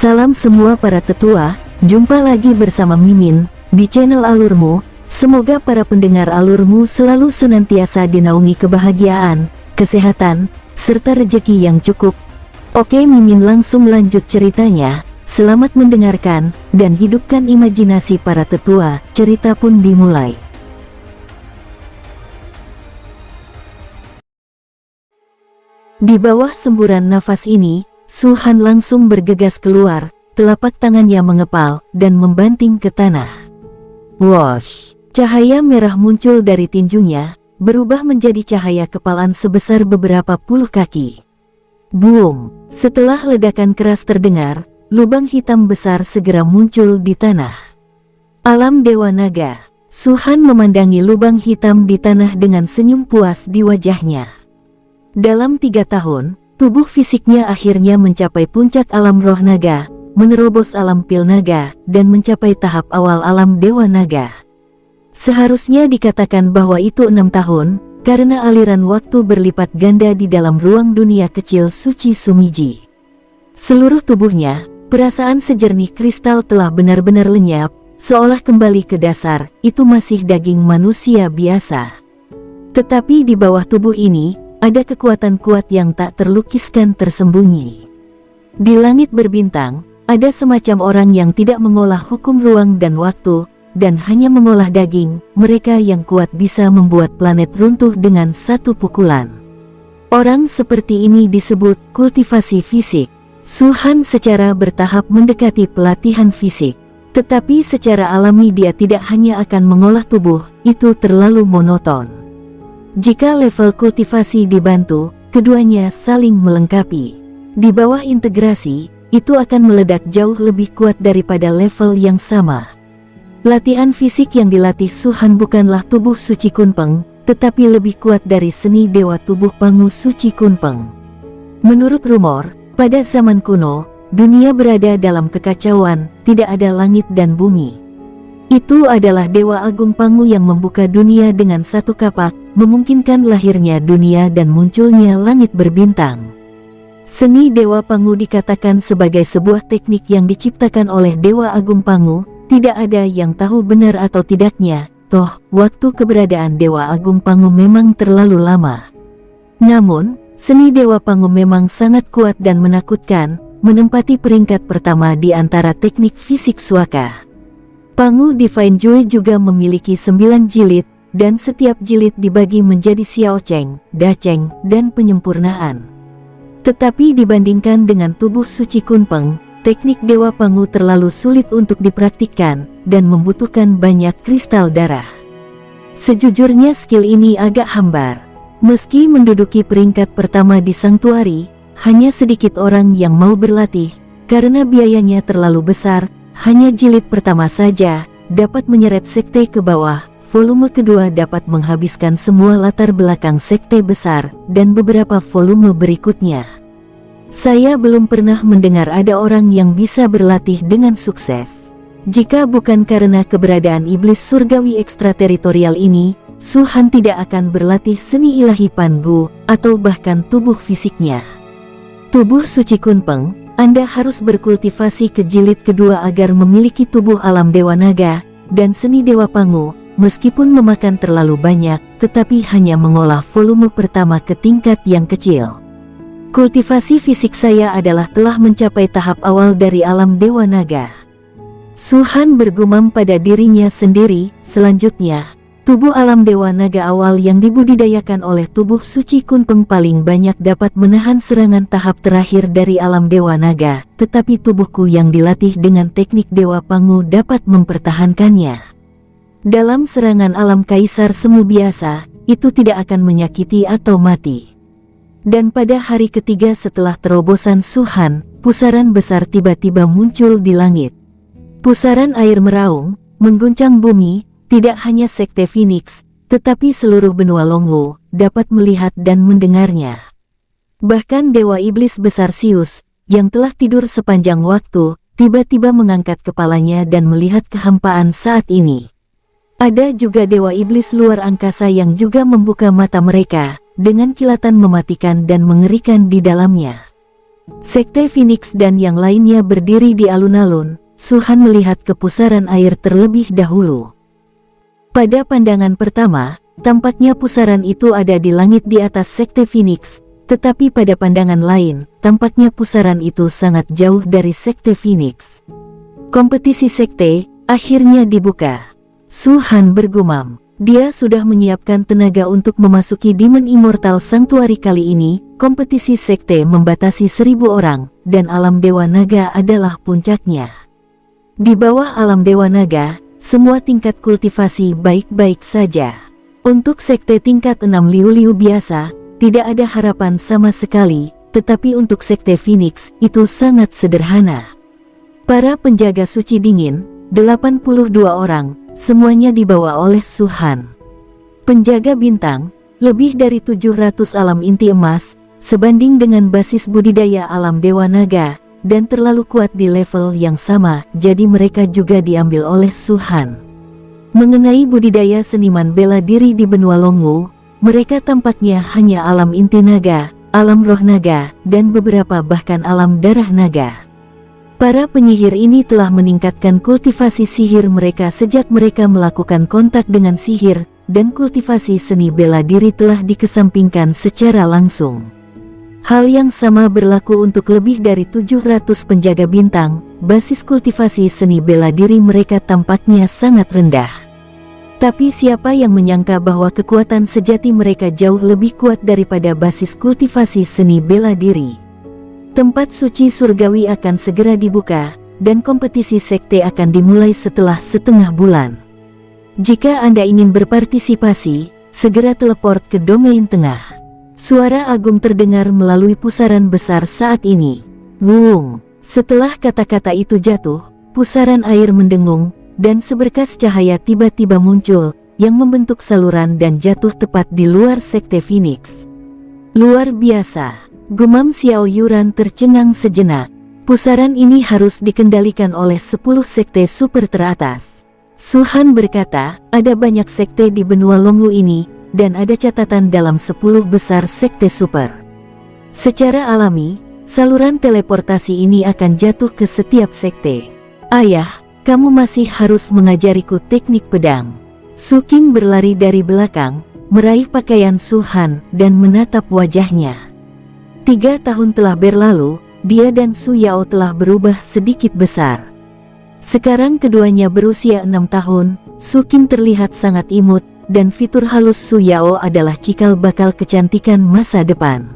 Salam semua para tetua, jumpa lagi bersama Mimin di channel Alurmu. Semoga para pendengar Alurmu selalu senantiasa dinaungi kebahagiaan, kesehatan, serta rezeki yang cukup. Oke, Mimin langsung lanjut ceritanya. Selamat mendengarkan dan hidupkan imajinasi para tetua. Cerita pun dimulai. Di bawah semburan nafas ini, Su-han langsung bergegas keluar, telapak tangannya mengepal dan membanting ke tanah. Wosh! Cahaya merah muncul dari tinjunya, berubah menjadi cahaya kepalan sebesar beberapa puluh kaki. Boom! Setelah ledakan keras terdengar, lubang hitam besar segera muncul di tanah. Alam Dewa Naga. Su-han memandangi lubang hitam di tanah dengan senyum puas di wajahnya. Dalam 3 tahun, tubuh fisiknya akhirnya mencapai puncak alam roh naga, menerobos alam pil naga, dan mencapai tahap awal alam dewa naga. Seharusnya dikatakan bahwa itu 6 tahun, karena aliran waktu berlipat ganda di dalam ruang dunia kecil suci Sumiji. Seluruh tubuhnya, perasaan sejernih kristal telah benar-benar lenyap, seolah kembali ke dasar, itu masih daging manusia biasa. Tetapi di bawah tubuh ini, ada kekuatan kuat yang tak terlukiskan tersembunyi. Di langit berbintang, ada semacam orang yang tidak mengolah hukum ruang dan waktu, dan hanya mengolah daging. Mereka yang kuat bisa membuat planet runtuh dengan satu pukulan. Orang seperti ini disebut kultivasi fisik. Su-han secara bertahap mendekati pelatihan fisik. Tetapi secara alami dia tidak hanya akan mengolah tubuh, itu terlalu monoton. Jika level kultivasi dibantu, keduanya saling melengkapi. Di bawah integrasi, itu akan meledak jauh lebih kuat daripada level yang sama. Latihan fisik yang dilatih Su-han bukanlah tubuh suci Kunpeng, tetapi lebih kuat dari seni dewa tubuh Pangu suci Kunpeng. Menurut rumor, pada zaman kuno, dunia berada dalam kekacauan, tidak ada langit dan bumi. Itu adalah Dewa Agung Pangu yang membuka dunia dengan satu kapak, memungkinkan lahirnya dunia dan munculnya langit berbintang. Seni Dewa Pangu dikatakan sebagai sebuah teknik yang diciptakan oleh Dewa Agung Pangu, tidak ada yang tahu benar atau tidaknya, toh waktu keberadaan Dewa Agung Pangu memang terlalu lama. Namun, seni Dewa Pangu memang sangat kuat dan menakutkan, menempati peringkat pertama di antara teknik fisik Suaka. Pangu Divine Jui juga memiliki 9 jilid, dan setiap jilid dibagi menjadi Xiaocheng, Dacheng, dan penyempurnaan. Tetapi dibandingkan dengan tubuh suci Kunpeng, teknik Dewa Pangu terlalu sulit untuk dipraktikkan, dan membutuhkan banyak kristal darah. Sejujurnya skill ini agak hambar. Meski menduduki peringkat pertama di Sanctuary, hanya sedikit orang yang mau berlatih, karena biayanya terlalu besar. Hanya jilid pertama saja dapat menyeret sekte ke bawah, volume kedua dapat menghabiskan semua latar belakang sekte besar, dan beberapa volume berikutnya. Saya belum pernah mendengar ada orang yang bisa berlatih dengan sukses. Jika bukan karena keberadaan iblis surgawi ekstrateritorial ini, Su-han tidak akan berlatih seni ilahi Pangu, atau bahkan tubuh fisiknya. Tubuh suci Kunpeng, Anda harus berkultivasi ke jilid kedua agar memiliki tubuh alam Dewa Naga, dan seni Dewa Pangu, meskipun memakan terlalu banyak, tetapi hanya mengolah volume pertama ke tingkat yang kecil. Kultivasi fisik saya adalah telah mencapai tahap awal dari alam Dewa Naga. Su-han bergumam pada dirinya sendiri. Selanjutnya, tubuh alam Dewa Naga awal yang dibudidayakan oleh tubuh suci Kunpeng paling banyak dapat menahan serangan tahap terakhir dari alam Dewa Naga, tetapi tubuhku yang dilatih dengan teknik Dewa Pangu dapat mempertahankannya. Dalam serangan alam kaisar semu biasa, itu tidak akan menyakiti atau mati. Dan pada hari ketiga setelah terobosan Su-han, pusaran besar tiba-tiba muncul di langit. Pusaran air meraung, mengguncang bumi. Tidak hanya sekte Phoenix, tetapi seluruh benua Longwu dapat melihat dan mendengarnya. Bahkan Dewa Iblis Besar Sius, yang telah tidur sepanjang waktu, tiba-tiba mengangkat kepalanya dan melihat kehampaan saat ini. Ada juga Dewa Iblis luar angkasa yang juga membuka mata mereka, dengan kilatan mematikan dan mengerikan di dalamnya. Sekte Phoenix dan yang lainnya berdiri di alun-alun. Su-han melihat ke pusaran air terlebih dahulu. Pada pandangan pertama, tampaknya pusaran itu ada di langit di atas Sekte Phoenix, tetapi pada pandangan lain, tampaknya pusaran itu sangat jauh dari Sekte Phoenix. Kompetisi sekte akhirnya dibuka. Su-han bergumam. Dia sudah menyiapkan tenaga untuk memasuki Demon Immortal Sanctuary kali ini. Kompetisi sekte membatasi 1000 orang, dan alam Dewa Naga adalah puncaknya. Di bawah alam Dewa Naga, semua tingkat kultivasi baik-baik saja. Untuk sekte tingkat 6 liu-liu biasa, tidak ada harapan sama sekali, tetapi untuk sekte Phoenix, itu sangat sederhana. Para penjaga suci dingin, 82 orang, semuanya dibawa oleh Su-han. Penjaga bintang, lebih dari 700 alam inti emas, sebanding dengan basis budidaya alam Dewa Naga, dan terlalu kuat di level yang sama, jadi mereka juga diambil oleh Su-han. Mengenai budidaya seniman bela diri di benua Longwu, mereka tampaknya hanya alam inti naga, alam roh naga, dan beberapa bahkan alam darah naga. Para penyihir ini telah meningkatkan kultivasi sihir mereka sejak mereka melakukan kontak dengan sihir, dan kultivasi seni bela diri telah dikesampingkan secara langsung. Hal yang sama berlaku untuk lebih dari 700 penjaga bintang. Basis kultivasi seni bela diri mereka tampaknya sangat rendah. Tapi siapa yang menyangka bahwa kekuatan sejati mereka jauh lebih kuat daripada basis kultivasi seni bela diri. Tempat suci surgawi akan segera dibuka, dan kompetisi sekte akan dimulai setelah setengah bulan. Jika Anda ingin berpartisipasi, segera teleport ke domain tengah. Suara agung terdengar melalui pusaran besar saat ini. Wung! Setelah kata-kata itu jatuh, pusaran air mendengung, dan seberkas cahaya tiba-tiba muncul, yang membentuk saluran dan jatuh tepat di luar Sekte Phoenix. Luar biasa! Gumam Xiao Yuran tercengang sejenak. Pusaran ini harus dikendalikan oleh 10 sekte super teratas. Su-han berkata, ada banyak sekte di benua Longwu ini, dan ada catatan dalam 10 besar sekte super. Secara alami, saluran teleportasi ini akan jatuh ke setiap sekte. Ayah, kamu masih harus mengajariku teknik pedang. Su Qing berlari dari belakang, meraih pakaian Su-han, dan menatap wajahnya. 3 tahun telah berlalu, dia dan Su Yao telah berubah sedikit besar. Sekarang keduanya berusia 6 tahun, Su Qing terlihat sangat imut, dan fitur halus Su Yao adalah cikal bakal kecantikan masa depan.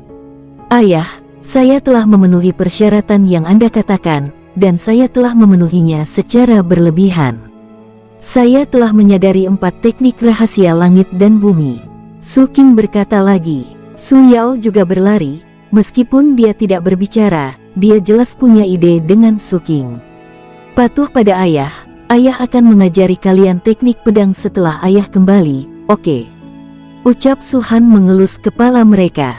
Ayah, saya telah memenuhi persyaratan yang Anda katakan, dan saya telah memenuhinya secara berlebihan. Saya telah menyadari 4 teknik rahasia langit dan bumi. Su Qing berkata lagi. Su Yao juga berlari, meskipun dia tidak berbicara, dia jelas punya ide dengan Su Qing. Patuh pada ayah. Ayah akan mengajari kalian teknik pedang setelah ayah kembali, oke? Ucap Su-han mengelus kepala mereka.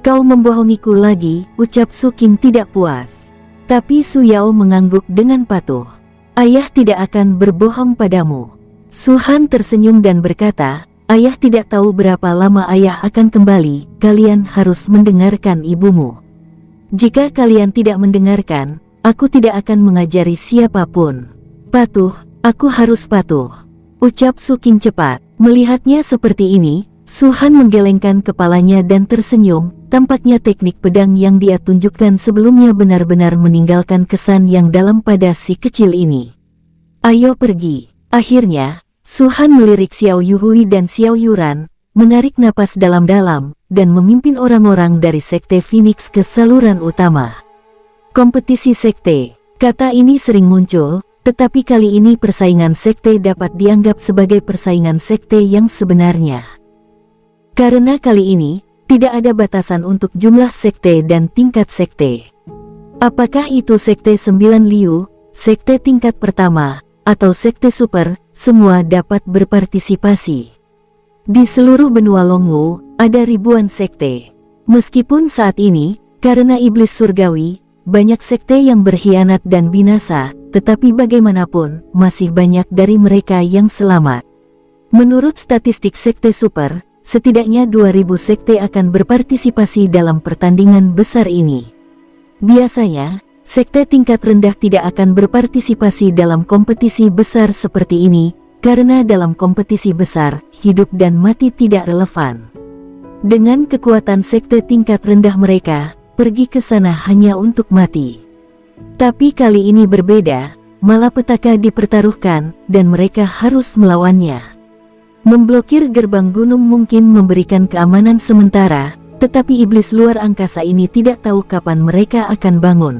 Kau membohongiku lagi, ucap Su Qing tidak puas. Tapi Su Yao mengangguk dengan patuh. Ayah tidak akan berbohong padamu. Su-han tersenyum dan berkata, ayah tidak tahu berapa lama ayah akan kembali, kalian harus mendengarkan ibumu. Jika kalian tidak mendengarkan, aku tidak akan mengajari siapapun. Patuh, aku harus patuh, ucap Su Qing cepat. Melihatnya seperti ini, Su-han menggelengkan kepalanya dan tersenyum. Tampaknya teknik pedang yang dia tunjukkan sebelumnya benar-benar meninggalkan kesan yang dalam pada si kecil ini. Ayo pergi. Akhirnya, Su-han melirik Xiao Yuhui dan Xiao Yuran, menarik napas dalam-dalam, dan memimpin orang-orang dari Sekte Phoenix ke saluran utama. Kompetisi sekte. Kata ini sering muncul. Tetapi kali ini persaingan sekte dapat dianggap sebagai persaingan sekte yang sebenarnya. Karena kali ini, tidak ada batasan untuk jumlah sekte dan tingkat sekte. Apakah itu sekte 9 liu, sekte tingkat pertama, atau sekte super, semua dapat berpartisipasi. Di seluruh benua Longwu, ada ribuan sekte. Meskipun saat ini, karena iblis surgawi, banyak sekte yang berkhianat dan binasa, tetapi bagaimanapun, masih banyak dari mereka yang selamat. Menurut statistik sekte super, setidaknya 2000 sekte akan berpartisipasi dalam pertandingan besar ini. Biasanya, sekte tingkat rendah tidak akan berpartisipasi dalam kompetisi besar seperti ini, karena dalam kompetisi besar, hidup dan mati tidak relevan. Dengan kekuatan sekte tingkat rendah mereka, pergi ke sana hanya untuk mati. Tapi kali ini berbeda, malapetaka dipertaruhkan, dan mereka harus melawannya. Memblokir gerbang gunung mungkin memberikan keamanan sementara, tetapi iblis luar angkasa ini tidak tahu kapan mereka akan bangun.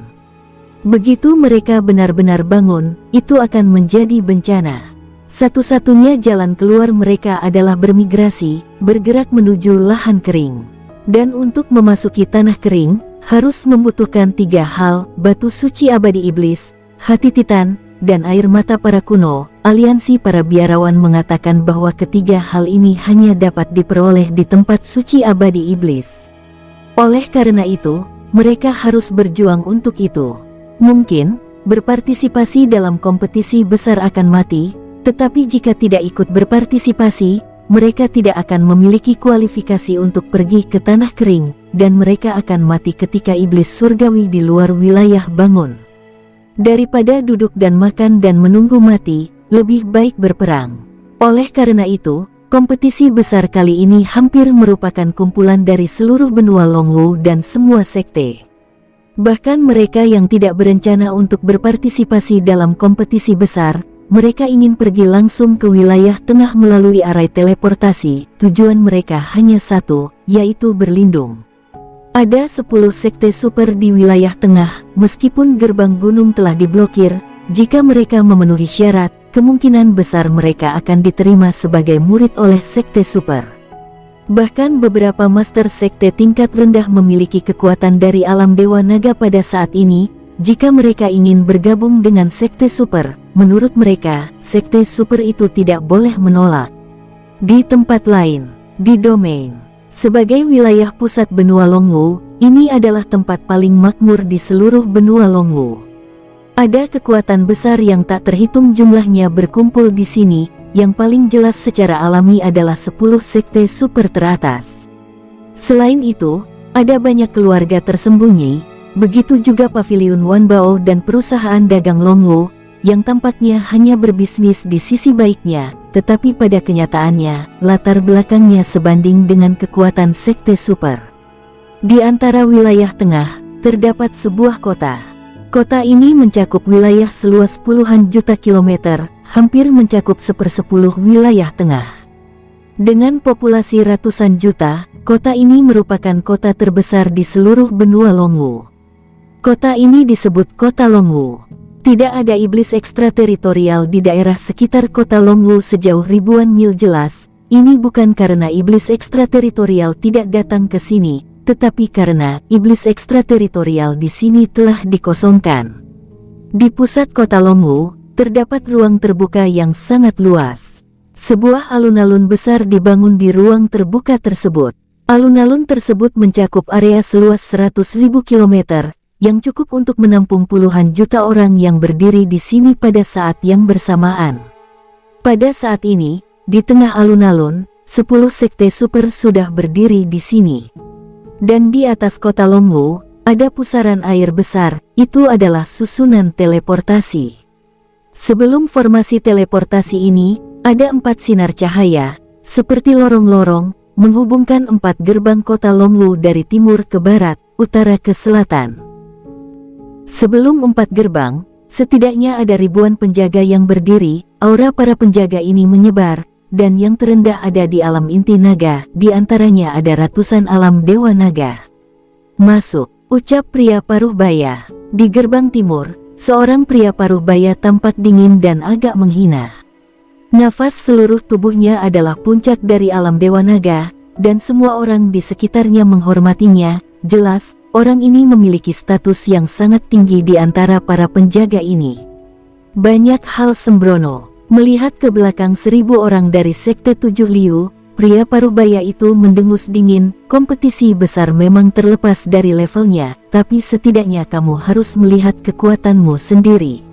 Begitu mereka benar-benar bangun, itu akan menjadi bencana. Satu-satunya jalan keluar mereka adalah bermigrasi, bergerak menuju lahan kering. Dan untuk memasuki tanah kering, harus membutuhkan 3 hal: batu suci abadi iblis, hati titan, dan air mata para kuno. Aliansi para biarawan mengatakan bahwa ketiga hal ini hanya dapat diperoleh di tempat suci abadi iblis. Oleh karena itu, mereka harus berjuang untuk itu. Mungkin, berpartisipasi dalam kompetisi besar akan mati, tetapi jika tidak ikut berpartisipasi, mereka tidak akan memiliki kualifikasi untuk pergi ke tanah kering, dan mereka akan mati ketika iblis surgawi di luar wilayah bangun. Daripada duduk dan makan dan menunggu mati, lebih baik berperang. Oleh karena itu, kompetisi besar kali ini hampir merupakan kumpulan dari seluruh benua Longwu dan semua sekte. Bahkan mereka yang tidak berencana untuk berpartisipasi dalam kompetisi besar, mereka ingin pergi langsung ke wilayah tengah melalui arai teleportasi. Tujuan mereka hanya satu, yaitu berlindung. Ada 10 sekte super di wilayah tengah, meskipun gerbang gunung telah diblokir. Jika mereka memenuhi syarat, kemungkinan besar mereka akan diterima sebagai murid oleh sekte super. Bahkan beberapa master sekte tingkat rendah memiliki kekuatan dari alam dewa naga pada saat ini. Jika mereka ingin bergabung dengan sekte super, menurut mereka, sekte super itu tidak boleh menolak. Di tempat lain, di domain, sebagai wilayah pusat benua Longwu, ini adalah tempat paling makmur di seluruh benua Longwu. Ada kekuatan besar yang tak terhitung jumlahnya berkumpul di sini, yang paling jelas secara alami adalah 10 sekte super teratas. Selain itu, ada banyak keluarga tersembunyi. Begitu juga Paviliun Wanbao dan perusahaan dagang Longwu, yang tampaknya hanya berbisnis di sisi baiknya, tetapi pada kenyataannya, latar belakangnya sebanding dengan kekuatan sekte super. Di antara wilayah tengah, terdapat sebuah kota. Kota ini mencakup wilayah seluas puluhan juta kilometer, hampir mencakup 1/10 wilayah tengah. Dengan populasi ratusan juta, kota ini merupakan kota terbesar di seluruh benua Longwu. Kota ini disebut Kota Longwu. Tidak ada iblis ekstrateritorial di daerah sekitar kota Longwu sejauh ribuan mil. Jelas, ini bukan karena iblis ekstrateritorial tidak datang ke sini, tetapi karena iblis ekstrateritorial di sini telah dikosongkan. Di pusat kota Longwu, terdapat ruang terbuka yang sangat luas. Sebuah alun-alun besar dibangun di ruang terbuka tersebut. Alun-alun tersebut mencakup area seluas 100.000 kilometer, yang cukup untuk menampung puluhan juta orang yang berdiri di sini pada saat yang bersamaan. Pada saat ini, di tengah alun-alun, 10 sekte super sudah berdiri di sini. Dan di atas kota Longwu, ada pusaran air besar, itu adalah susunan teleportasi. Sebelum formasi teleportasi ini, ada 4 sinar cahaya, seperti lorong-lorong, menghubungkan 4 gerbang kota Longwu dari timur ke barat, utara ke selatan. Sebelum 4 gerbang, setidaknya ada ribuan penjaga yang berdiri. Aura para penjaga ini menyebar, dan yang terendah ada di alam inti naga, di antaranya ada ratusan alam dewa naga. Masuk, ucap pria paruh baya. Di gerbang timur, seorang pria paruh baya tampak dingin dan agak menghina. Nafas seluruh tubuhnya adalah puncak dari alam dewa naga, dan semua orang di sekitarnya menghormatinya. Jelas, orang ini memiliki status yang sangat tinggi di antara para penjaga ini. Banyak hal sembrono. Melihat ke belakang 1000 orang dari sekte 7 Liu, pria paruhbaya itu mendengus dingin. Kompetisi besar memang terlepas dari levelnya, tapi setidaknya kamu harus melihat kekuatanmu sendiri.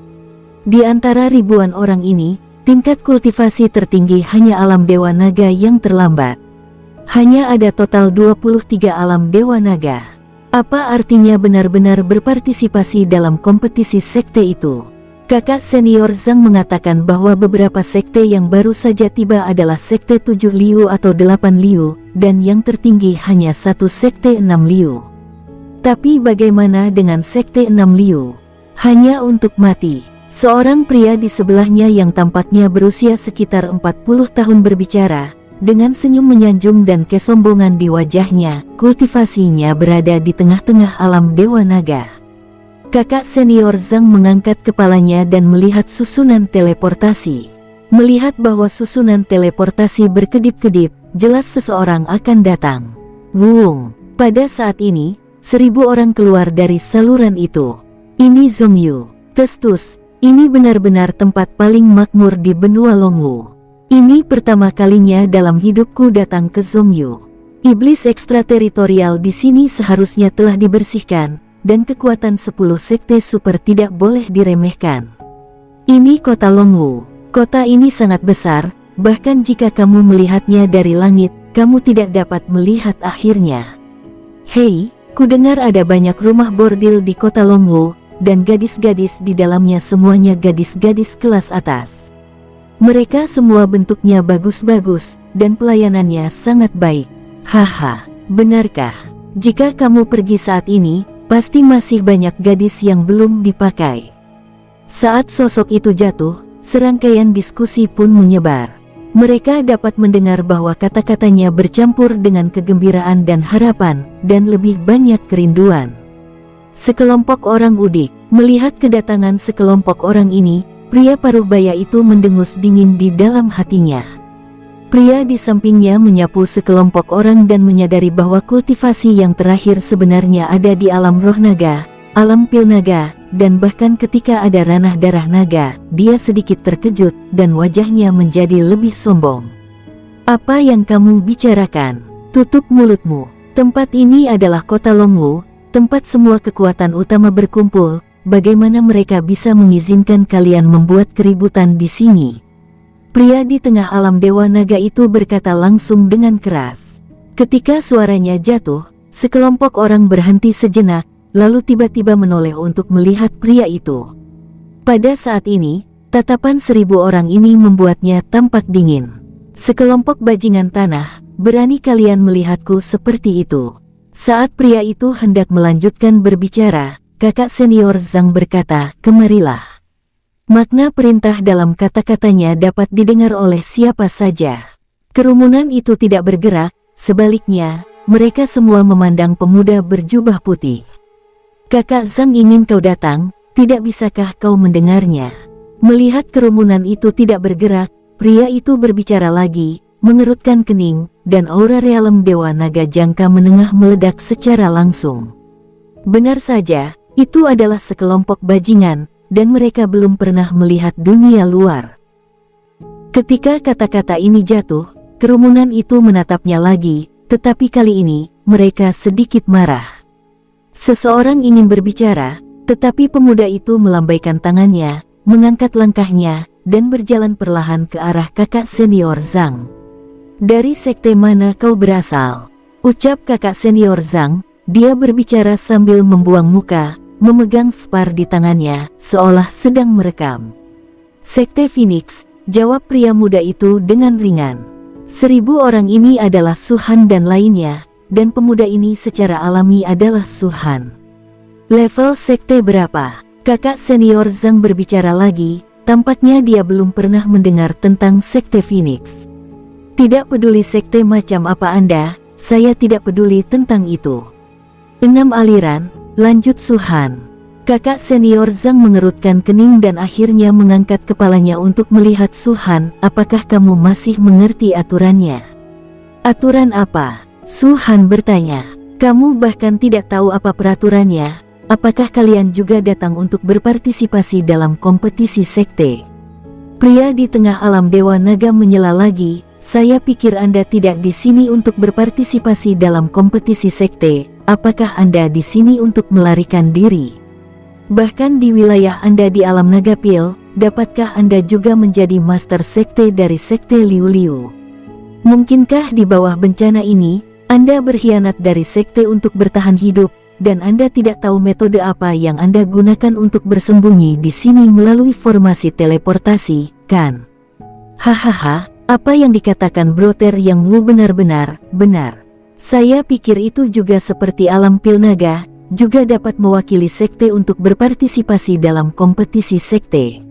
Di antara ribuan orang ini, tingkat kultivasi tertinggi hanya alam dewa naga yang terlambat. Hanya ada total 23 alam dewa naga. Apa artinya benar-benar berpartisipasi dalam kompetisi sekte itu? Kakak senior Zhang mengatakan bahwa beberapa sekte yang baru saja tiba adalah sekte 7 Liu atau 8 Liu, dan yang tertinggi hanya satu sekte 6 Liu. Tapi bagaimana dengan sekte 6 Liu? Hanya untuk mati. Seorang pria di sebelahnya yang tampaknya berusia sekitar 40 tahun berbicara, dengan senyum menyanjung dan kesombongan di wajahnya. Kultivasinya berada di tengah-tengah alam Dewa Naga. Kakak senior Zhang mengangkat kepalanya dan melihat susunan teleportasi. Melihat bahwa susunan teleportasi berkedip-kedip, jelas seseorang akan datang. Wung, pada saat ini, 1000 orang keluar dari saluran itu. Ini Zhongyu. Testus, ini benar-benar tempat paling makmur di benua Longwu. Ini pertama kalinya dalam hidupku datang ke Zhongyu. Iblis ekstrateritorial di sini seharusnya telah dibersihkan, dan kekuatan 10 sekte super tidak boleh diremehkan. Ini kota Longwu. Kota ini sangat besar, bahkan jika kamu melihatnya dari langit, kamu tidak dapat melihat akhirnya. Hei, kudengar ada banyak rumah bordil di kota Longwu, dan gadis-gadis di dalamnya semuanya gadis-gadis kelas atas. Mereka semua bentuknya bagus-bagus, dan pelayanannya sangat baik. Haha, benarkah? Jika kamu pergi saat ini, pasti masih banyak gadis yang belum dipakai. Saat sosok itu jatuh, serangkaian diskusi pun menyebar. Mereka dapat mendengar bahwa kata-katanya bercampur dengan kegembiraan dan harapan, dan lebih banyak kerinduan. Sekelompok orang udik, melihat kedatangan sekelompok orang ini, pria paruh baya itu mendengus dingin di dalam hatinya. Pria di sampingnya menyapu sekelompok orang dan menyadari bahwa kultivasi yang terakhir sebenarnya ada di alam roh naga, alam pil naga, dan bahkan ketika ada ranah darah naga, dia sedikit terkejut dan wajahnya menjadi lebih sombong. Apa yang kamu bicarakan? Tutup mulutmu. Tempat ini adalah kota Longwu, tempat semua kekuatan utama berkumpul. Bagaimana mereka bisa mengizinkan kalian membuat keributan di sini? Pria di tengah alam Dewa Naga itu berkata langsung dengan keras. Ketika suaranya jatuh, sekelompok orang berhenti sejenak, lalu tiba-tiba menoleh untuk melihat pria itu. Pada saat ini, tatapan 1000 orang ini membuatnya tampak dingin. Sekelompok bajingan tanah, berani kalian melihatku seperti itu? Saat pria itu hendak melanjutkan berbicara, kakak senior Zhang berkata, kemarilah. Makna perintah dalam kata-katanya dapat didengar oleh siapa saja. Kerumunan itu tidak bergerak, sebaliknya, mereka semua memandang pemuda berjubah putih. Kakak Zhang ingin kau datang, tidak bisakah kau mendengarnya? Melihat kerumunan itu tidak bergerak, pria itu berbicara lagi, mengerutkan kening, dan aura realem Dewa Naga Jangka menengah meledak secara langsung. Benar saja, itu adalah sekelompok bajingan, dan mereka belum pernah melihat dunia luar. Ketika kata-kata ini jatuh, kerumunan itu menatapnya lagi, tetapi kali ini, mereka sedikit marah. Seseorang ingin berbicara, tetapi pemuda itu melambaikan tangannya, mengangkat langkahnya, dan berjalan perlahan ke arah kakak senior Zhang. Dari sekte mana kau berasal? Ucap kakak senior Zhang, dia berbicara sambil membuang muka, memegang spar di tangannya, seolah sedang merekam. Sekte Phoenix, jawab pria muda itu dengan ringan. 1000 orang ini adalah Suhan dan lainnya, dan pemuda ini secara alami adalah Suhan. Level sekte berapa? Kakak senior Zhang berbicara lagi, tampaknya dia belum pernah mendengar tentang sekte Phoenix. Tidak peduli sekte macam apa Anda, saya tidak peduli tentang itu. 6 aliran, lanjut Suhan. Kakak senior Zhang mengerutkan kening dan akhirnya mengangkat kepalanya untuk melihat Suhan. Apakah kamu masih mengerti aturannya? Aturan apa? Suhan bertanya. Kamu bahkan tidak tahu apa peraturannya. Apakah kalian juga datang untuk berpartisipasi dalam kompetisi sekte? Pria di tengah alam Dewa Naga menyela lagi. Saya pikir Anda tidak di sini untuk berpartisipasi dalam kompetisi sekte. Apakah Anda di sini untuk melarikan diri? Bahkan di wilayah Anda di alam Nagapil, dapatkah Anda juga menjadi master sekte dari sekte Liu Liu? Mungkinkah di bawah bencana ini, Anda berkhianat dari sekte untuk bertahan hidup, dan Anda tidak tahu metode apa yang Anda gunakan untuk bersembunyi di sini melalui formasi teleportasi, kan? Hahaha, apa yang dikatakan Brother Yang Wu benar-benar benar. Saya pikir itu juga seperti alam pil naga, juga dapat mewakili sekte untuk berpartisipasi dalam kompetisi sekte.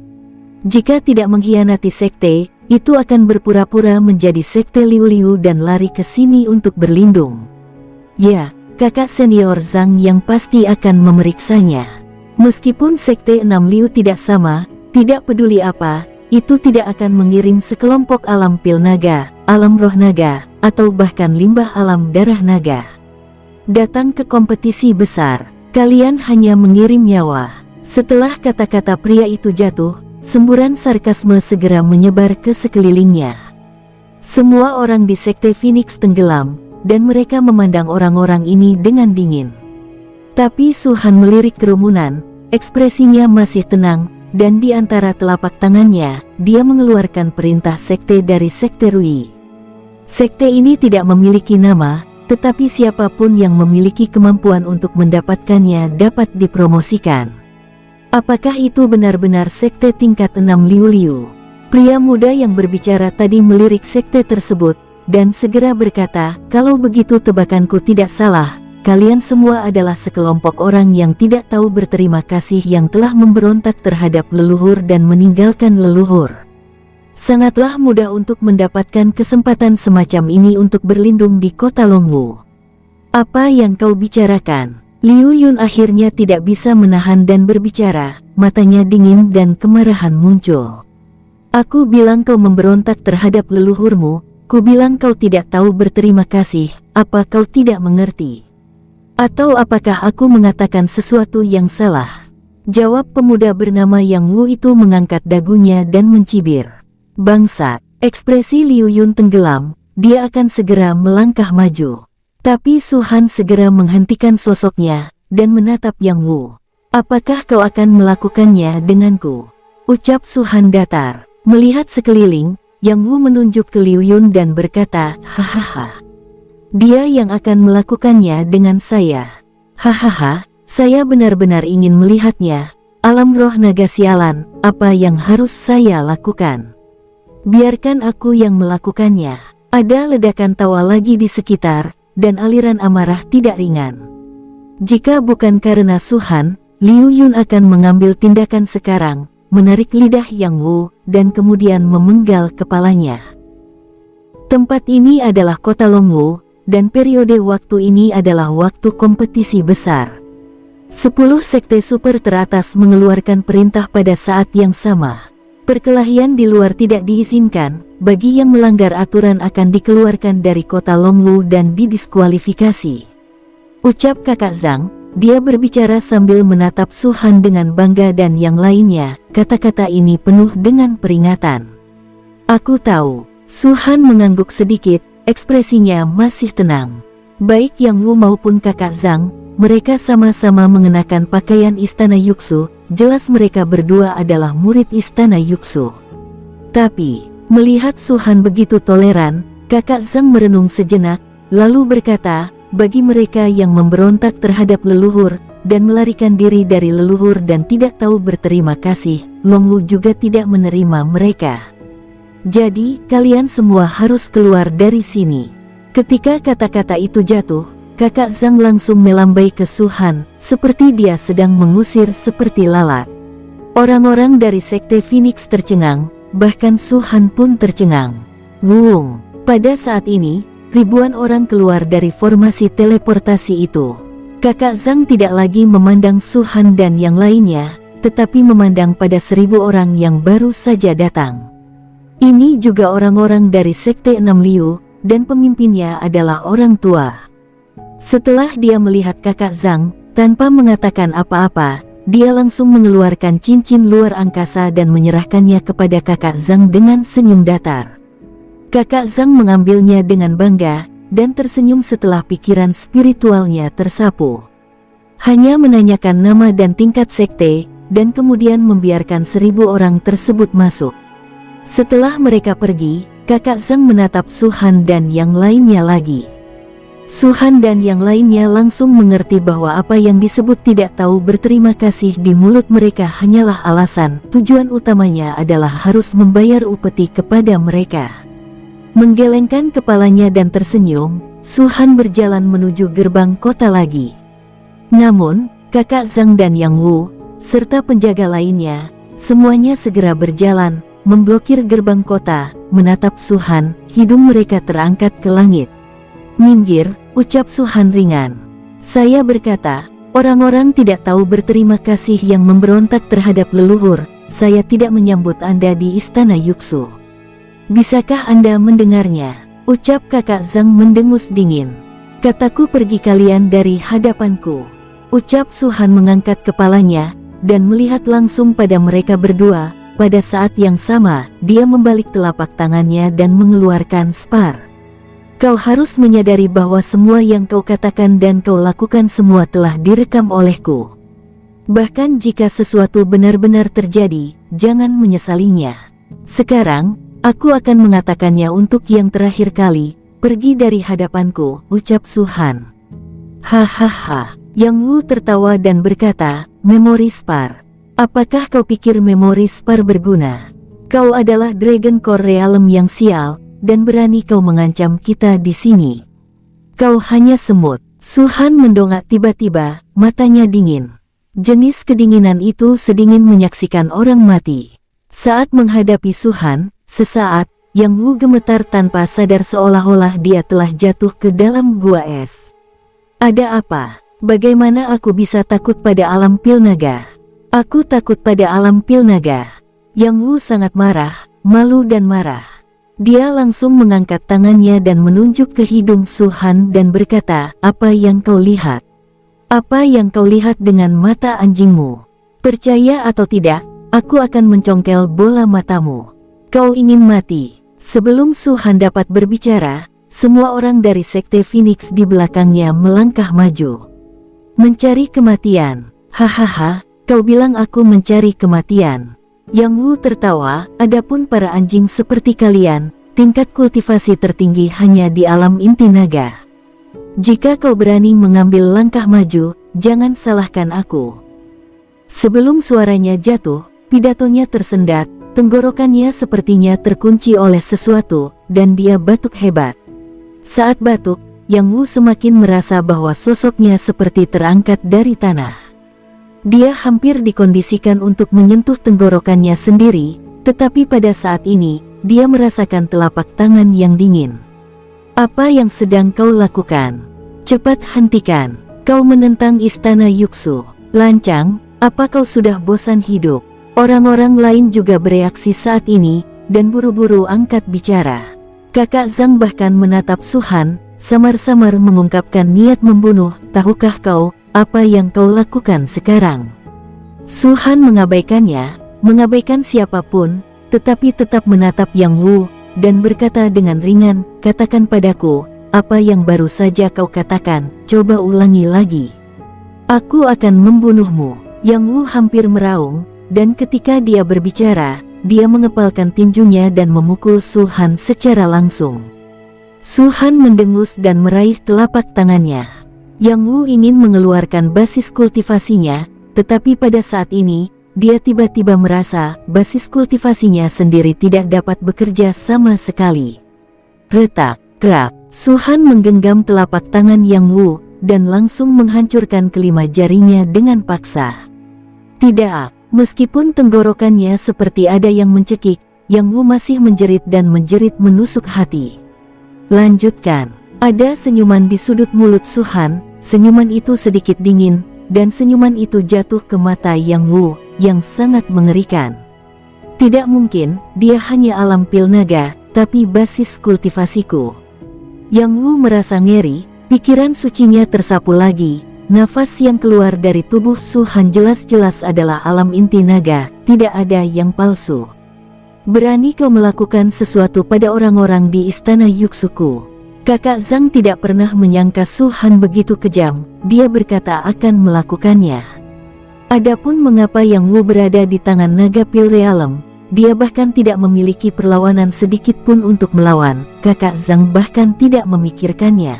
Jika tidak mengkhianati sekte, itu akan berpura-pura menjadi sekte Liu-Liu dan lari ke sini untuk berlindung. Ya, kakak senior Zhang yang pasti akan memeriksanya. Meskipun sekte 6 Liu tidak sama, tidak peduli apa, itu tidak akan mengirim sekelompok alam pil naga, alam roh naga, atau bahkan limbah alam darah naga datang ke kompetisi besar. Kalian hanya mengirim nyawa. Setelah kata-kata pria itu jatuh, semburan sarkasme segera menyebar ke sekelilingnya. Semua orang di sekte Phoenix tenggelam, dan mereka memandang orang-orang ini dengan dingin. Tapi Su Han melirik kerumunan, ekspresinya masih tenang, dan di antara telapak tangannya, dia mengeluarkan perintah sekte dari sekte Rui. Sekte ini tidak memiliki nama, tetapi siapapun yang memiliki kemampuan untuk mendapatkannya dapat dipromosikan. Apakah itu benar-benar sekte tingkat 6 Liu-Liu? Pria muda yang berbicara tadi melirik sekte tersebut, dan segera berkata, kalau begitu tebakanku tidak salah, kalian semua adalah sekelompok orang yang tidak tahu berterima kasih yang telah memberontak terhadap leluhur dan meninggalkan leluhur. Sangatlah mudah untuk mendapatkan kesempatan semacam ini untuk berlindung di kota Longwu. Apa yang kau bicarakan? Liu Yun akhirnya tidak bisa menahan dan berbicara, matanya dingin dan kemarahan muncul. Aku bilang kau memberontak terhadap leluhurmu, ku bilang kau tidak tahu berterima kasih, apa kau tidak mengerti? Atau apakah aku mengatakan sesuatu yang salah? Jawab pemuda bernama Yang Wu itu mengangkat dagunya dan mencibir. Bangsat, ekspresi Liu Yun tenggelam, dia akan segera melangkah maju. Tapi Su Han segera menghentikan sosoknya, dan menatap Yang Wu. Apakah kau akan melakukannya denganku? Ucap Su Han datar. Melihat sekeliling, Yang Wu menunjuk ke Liu Yun dan berkata, hahaha. Dia yang akan melakukannya dengan saya. Hahaha, saya benar-benar ingin melihatnya. Alam roh naga sialan, apa yang harus saya lakukan? Biarkan aku yang melakukannya. Ada ledakan tawa lagi di sekitar, dan aliran amarah tidak ringan. Jika bukan karena Su Han, Liu Yun akan mengambil tindakan sekarang, menarik lidah Yang Wu, dan kemudian memenggal kepalanya. Tempat ini adalah kota Longwu, dan periode waktu ini adalah waktu kompetisi besar. 10 sekte super teratas mengeluarkan perintah pada saat yang sama. Perkelahian di luar tidak diizinkan, bagi yang melanggar aturan akan dikeluarkan dari kota Longwu dan didiskualifikasi. Ucap kakak Zhang, dia berbicara sambil menatap Su Han dengan bangga dan yang lainnya, kata-kata ini penuh dengan peringatan. Aku tahu, Su Han mengangguk sedikit, ekspresinya masih tenang. Baik Yang Wu maupun kakak Zhang, mereka sama-sama mengenakan pakaian istana Yuxu, jelas mereka berdua adalah murid istana Yuxu. Tapi, melihat Su Han begitu toleran, kakak Zhang merenung sejenak, lalu berkata, bagi mereka yang memberontak terhadap leluhur, dan melarikan diri dari leluhur dan tidak tahu berterima kasih, Longwu juga tidak menerima mereka. Jadi, kalian semua harus keluar dari sini. Ketika kata-kata itu jatuh, kakak Zhang langsung melambai ke Su Han, seperti dia sedang mengusir seperti lalat. Orang-orang dari sekte Phoenix tercengang, bahkan Su Han pun tercengang. Wung, pada saat ini, ribuan orang keluar dari formasi teleportasi itu. Kakak Zhang tidak lagi memandang Su Han dan yang lainnya, tetapi memandang pada 1000 orang yang baru saja datang. Ini juga orang-orang dari sekte 6 Liu, dan pemimpinnya adalah orang tua. Setelah dia melihat kakak Zhang, tanpa mengatakan apa-apa, dia langsung mengeluarkan cincin luar angkasa dan menyerahkannya kepada kakak Zhang dengan senyum datar. Kakak Zhang mengambilnya dengan bangga, dan tersenyum setelah pikiran spiritualnya tersapu. Hanya menanyakan nama dan tingkat sekte, dan kemudian membiarkan 1000 orang tersebut masuk. Setelah mereka pergi, kakak Zhang menatap Su Han dan yang lainnya lagi. Su-han dan yang lainnya langsung mengerti bahwa apa yang disebut tidak tahu berterima kasih di mulut mereka hanyalah alasan. Tujuan utamanya adalah harus membayar upeti kepada mereka. Menggelengkan kepalanya dan tersenyum, Su-han berjalan menuju gerbang kota lagi. Namun, kakak Zhang dan Yang Wu, serta penjaga lainnya, semuanya segera berjalan, memblokir gerbang kota, menatap Su-han, hidung mereka terangkat ke langit. "Minggir," ucap Su-han ringan. "Saya berkata, orang-orang tidak tahu berterima kasih yang memberontak terhadap leluhur. Saya tidak menyambut Anda di istana Yuxu. Bisakah Anda mendengarnya?" ucap kakak Zhang mendengus dingin. "Kataku pergi kalian dari hadapanku," ucap Su-han mengangkat kepalanya, dan melihat langsung pada mereka berdua. Pada saat yang sama, dia membalik telapak tangannya dan mengeluarkan spar. "Kau harus menyadari bahwa semua yang kau katakan dan kau lakukan semua telah direkam olehku. Bahkan jika sesuatu benar-benar terjadi, jangan menyesalinya. Sekarang, aku akan mengatakannya untuk yang terakhir kali, pergi dari hadapanku," ucap Su-han. "Hahaha." Yang Wu tertawa dan berkata, "Memori spar. Apakah kau pikir memori spar berguna? Kau adalah Dragon Core Realm yang sial, dan berani kau mengancam kita di sini. Kau hanya semut." Su-han mendongak tiba-tiba, matanya dingin. Jenis kedinginan itu sedingin menyaksikan orang mati. Saat menghadapi Su-han, sesaat, Yang Wu gemetar tanpa sadar seolah-olah dia telah jatuh ke dalam gua es. "Ada apa? Bagaimana aku bisa takut pada alam pil naga? Aku takut pada alam pil naga." Yang Wu sangat marah, malu dan marah. Dia langsung mengangkat tangannya dan menunjuk ke hidung Su-han dan berkata, "Apa yang kau lihat? Apa yang kau lihat dengan mata anjingmu? Percaya atau tidak, aku akan mencongkel bola matamu. Kau ingin mati." Sebelum Su-han dapat berbicara, semua orang dari Sekte Phoenix di belakangnya melangkah maju. "Mencari kematian? Hahaha, kau bilang aku mencari kematian?" Yang Wu tertawa, "Adapun para anjing seperti kalian, tingkat kultivasi tertinggi hanya di alam inti naga. Jika kau berani mengambil langkah maju, jangan salahkan aku." Sebelum suaranya jatuh, pidatonya tersendat, tenggorokannya sepertinya terkunci oleh sesuatu, dan dia batuk hebat. Saat batuk, Yang Wu semakin merasa bahwa sosoknya seperti terangkat dari tanah. Dia hampir dikondisikan untuk menyentuh tenggorokannya sendiri, tetapi pada saat ini, dia merasakan telapak tangan yang dingin. "Apa yang sedang kau lakukan? Cepat hentikan. Kau menentang istana Yuxu. Lancang, apa kau sudah bosan hidup?" Orang-orang lain juga bereaksi saat ini, dan buru-buru angkat bicara. Kakak Zhang bahkan menatap Su-han, samar-samar mengungkapkan niat membunuh. "Tahukah kau, apa yang kau lakukan sekarang?" Su-han mengabaikannya, mengabaikan siapapun, tetapi tetap menatap Yang Wu, dan berkata dengan ringan, "Katakan padaku, apa yang baru saja kau katakan, coba ulangi lagi." "Aku akan membunuhmu." Yang Wu hampir meraung, dan ketika dia berbicara, dia mengepalkan tinjunya dan memukul Su-han secara langsung. Su-han mendengus dan meraih telapak tangannya. Yang Wu ingin mengeluarkan basis kultivasinya, tetapi pada saat ini, dia tiba-tiba merasa basis kultivasinya sendiri tidak dapat bekerja sama sekali. Retak, krak, Su-han menggenggam telapak tangan Yang Wu, dan langsung menghancurkan kelima jarinya dengan paksa. Tidak, meskipun tenggorokannya seperti ada yang mencekik, Yang Wu masih menjerit dan menjerit menusuk hati. "Lanjutkan." Ada senyuman di sudut mulut Su-han, senyuman itu sedikit dingin, dan senyuman itu jatuh ke mata Yang Wu, yang sangat mengerikan. "Tidak mungkin, dia hanya alam pil naga, tapi basis kultivasiku." Yang Wu merasa ngeri, pikiran sucinya tersapu lagi, nafas yang keluar dari tubuh Su-han jelas-jelas adalah alam inti naga, tidak ada yang palsu. "Berani kau melakukan sesuatu pada orang-orang di istana Yuxuku?" Kakak Zhang tidak pernah menyangka Su-han begitu kejam, dia berkata akan melakukannya. Adapun mengapa Yang Wu berada di tangan naga pil realem, dia bahkan tidak memiliki perlawanan sedikit pun untuk melawan, kakak Zhang bahkan tidak memikirkannya.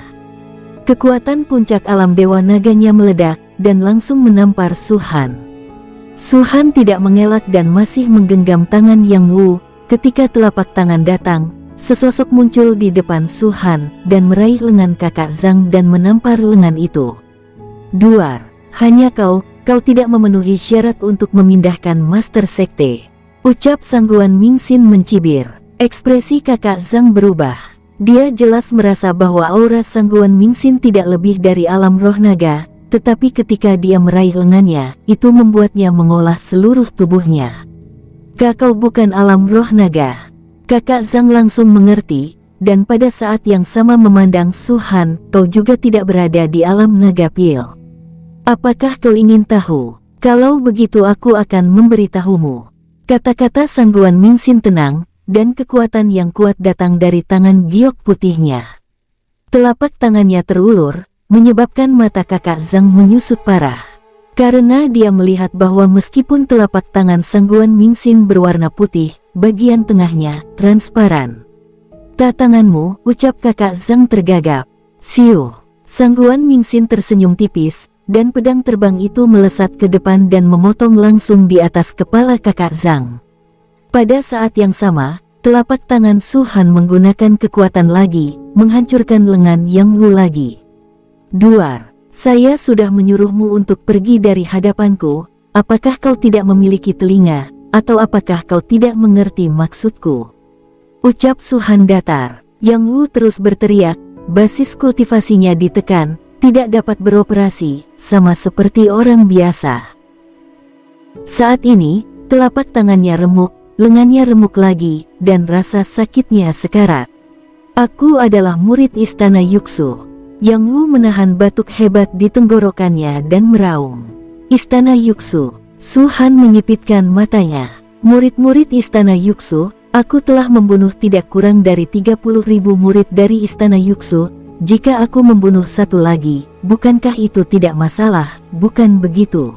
Kekuatan puncak alam Dewa Naganya meledak dan langsung menampar Su Han. Su Han tidak mengelak dan masih menggenggam tangan Yang Wu. Ketika telapak tangan datang, sesosok muncul di depan Su Han dan meraih lengan kakak Zhang dan menampar lengan itu. Duar, hanya kau tidak memenuhi syarat untuk memindahkan Master Sekte, ucap Sangguan Mingxin mencibir. Ekspresi kakak Zhang berubah. Dia jelas merasa bahwa aura Sangguan Mingxin tidak lebih dari alam roh naga, tetapi ketika dia meraih lengannya, itu membuatnya mengolah seluruh tubuhnya. Kau bukan alam roh naga. Kakak Zhang langsung mengerti, dan pada saat yang sama memandang Su Han, kau juga tidak berada di alam naga pil. Apakah kau ingin tahu? Kalau begitu aku akan memberitahumu. Kata-kata Sangguan Mingxin tenang, dan kekuatan yang kuat datang dari tangan giok putihnya. Telapak tangannya terulur, menyebabkan mata kakak Zhang menyusut parah. Karena dia melihat bahwa meskipun telapak tangan Sangguan Mingxin berwarna putih, bagian tengahnya transparan. Tanganmu, ucap kakak Zhang tergagap. Siu. Sangguan Mingxin tersenyum tipis, dan pedang terbang itu melesat ke depan dan memotong langsung di atas kepala kakak Zhang. Pada saat yang sama, telapak tangan Su Han menggunakan kekuatan lagi, menghancurkan lengan Yang Wu lagi. Duar, saya sudah menyuruhmu untuk pergi dari hadapanku. Apakah kau tidak memiliki telinga, atau apakah kau tidak mengerti maksudku? Ucap Su Han datar. Yang Wu terus berteriak, basis kultivasinya ditekan, tidak dapat beroperasi, sama seperti orang biasa. Saat ini, telapak tangannya remuk, lengannya remuk lagi, dan rasa sakitnya sekarat. Aku adalah murid Istana Yuxu. Yang Wu menahan batuk hebat di tenggorokannya dan meraung. Istana Yuxu. Su Han menyipitkan matanya. Murid-murid Istana Yuxu, aku telah membunuh tidak kurang dari 30.000 murid dari Istana Yuxu. Jika aku membunuh satu lagi, bukankah itu tidak masalah, bukan begitu?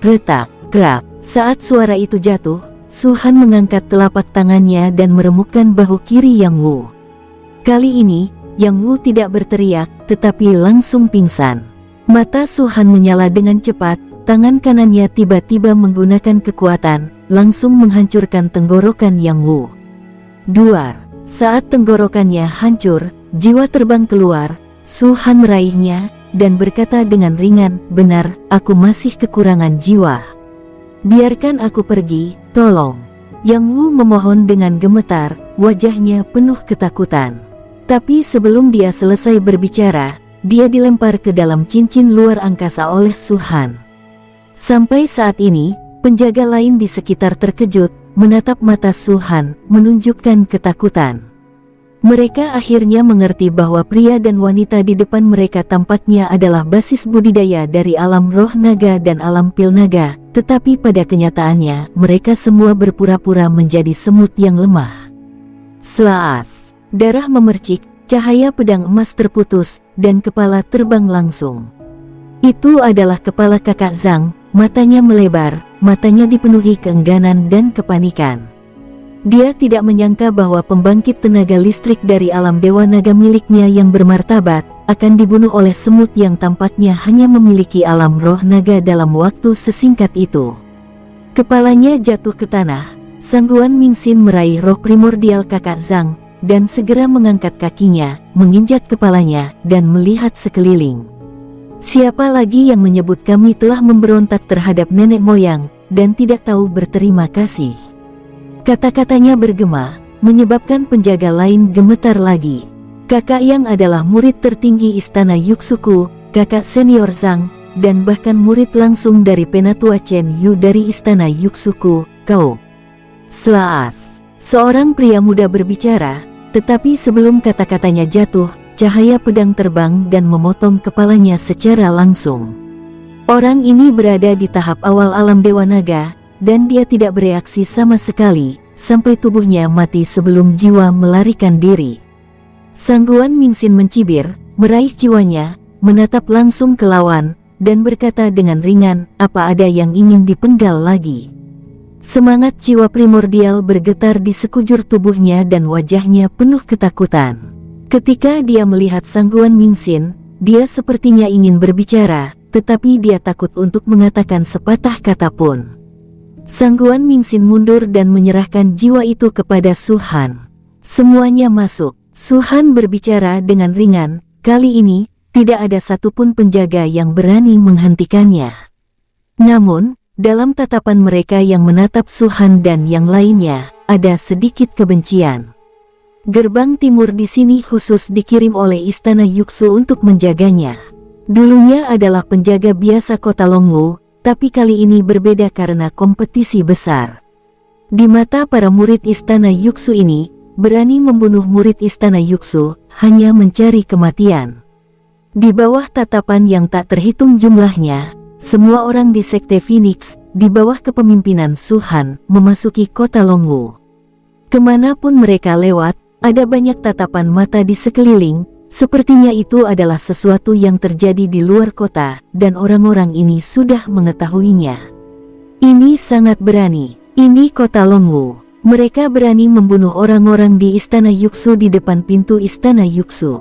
Retak, krak, saat suara itu jatuh, Su Han mengangkat telapak tangannya dan meremukkan bahu kiri Yang Wu. Kali ini, Yang Wu tidak berteriak, tetapi langsung pingsan. Mata Su Han menyala dengan cepat, tangan kanannya tiba-tiba menggunakan kekuatan, langsung menghancurkan tenggorokan Yang Wu. Duar, saat tenggorokannya hancur, jiwa terbang keluar, Su Han meraihnya, dan berkata dengan ringan, benar, aku masih kekurangan jiwa. Biarkan aku pergi, tolong. Yang Wu memohon dengan gemetar, wajahnya penuh ketakutan. Tapi sebelum dia selesai berbicara, dia dilempar ke dalam cincin luar angkasa oleh Su Han. Sampai saat ini, penjaga lain di sekitar terkejut, menatap mata Su Han, menunjukkan ketakutan. Mereka akhirnya mengerti bahwa pria dan wanita di depan mereka tampaknya adalah basis budidaya dari alam roh naga dan alam pil naga, tetapi pada kenyataannya mereka semua berpura-pura menjadi semut yang lemah. Slaas, darah memercik, cahaya pedang emas terputus, dan kepala terbang langsung. Itu adalah kepala kakak Zhang, matanya melebar, matanya dipenuhi keengganan dan kepanikan. Dia tidak menyangka bahwa pembangkit tenaga listrik dari alam dewa naga miliknya yang bermartabat, akan dibunuh oleh semut yang tampaknya hanya memiliki alam roh naga dalam waktu sesingkat itu. Kepalanya jatuh ke tanah, Sangguan Mingxin meraih roh primordial kakak Zhang, dan segera mengangkat kakinya, menginjak kepalanya, dan melihat sekeliling. Siapa lagi yang menyebut kami telah memberontak terhadap nenek moyang, dan tidak tahu berterima kasih? Kata-katanya bergema, menyebabkan penjaga lain gemetar lagi. Kakak yang adalah murid tertinggi Istana Yuxuku, kakak senior Zhang, dan bahkan murid langsung dari Penatua Chen Yu dari Istana Yuxuku, kau. Slaas, seorang pria muda berbicara, tetapi sebelum kata-katanya jatuh, cahaya pedang terbang dan memotong kepalanya secara langsung. Orang ini berada di tahap awal alam Dewa Naga, dan dia tidak bereaksi sama sekali, sampai tubuhnya mati sebelum jiwa melarikan diri. Sangguan Mingxin mencibir, meraih jiwanya, menatap langsung ke lawan, dan berkata dengan ringan, apa ada yang ingin dipenggal lagi? Semangat jiwa primordial bergetar di sekujur tubuhnya dan wajahnya penuh ketakutan. Ketika dia melihat Sangguan Mingxin, dia sepertinya ingin berbicara, tetapi dia takut untuk mengatakan sepatah kata pun. Sangguan Mingxin mundur dan menyerahkan jiwa itu kepada Su Han. Semuanya masuk. Su Han berbicara dengan ringan, kali ini, tidak ada satupun penjaga yang berani menghentikannya. Namun, dalam tatapan mereka yang menatap Su Han dan yang lainnya, ada sedikit kebencian. Gerbang timur di sini khusus dikirim oleh Istana Yuxu untuk menjaganya. Dulunya adalah penjaga biasa kota Longwu, tapi kali ini berbeda karena kompetisi besar. Di mata para murid Istana Yuxu ini, berani membunuh murid Istana Yuxu, hanya mencari kematian. Di bawah tatapan yang tak terhitung jumlahnya, semua orang di Sekte Phoenix, di bawah kepemimpinan Su Han, memasuki kota Longwu. Kemanapun mereka lewat, ada banyak tatapan mata di sekeliling, sepertinya itu adalah sesuatu yang terjadi di luar kota, dan orang-orang ini sudah mengetahuinya. Ini sangat berani. Ini kota Longwu. Mereka berani membunuh orang-orang di Istana Yuxu di depan pintu Istana Yuxu.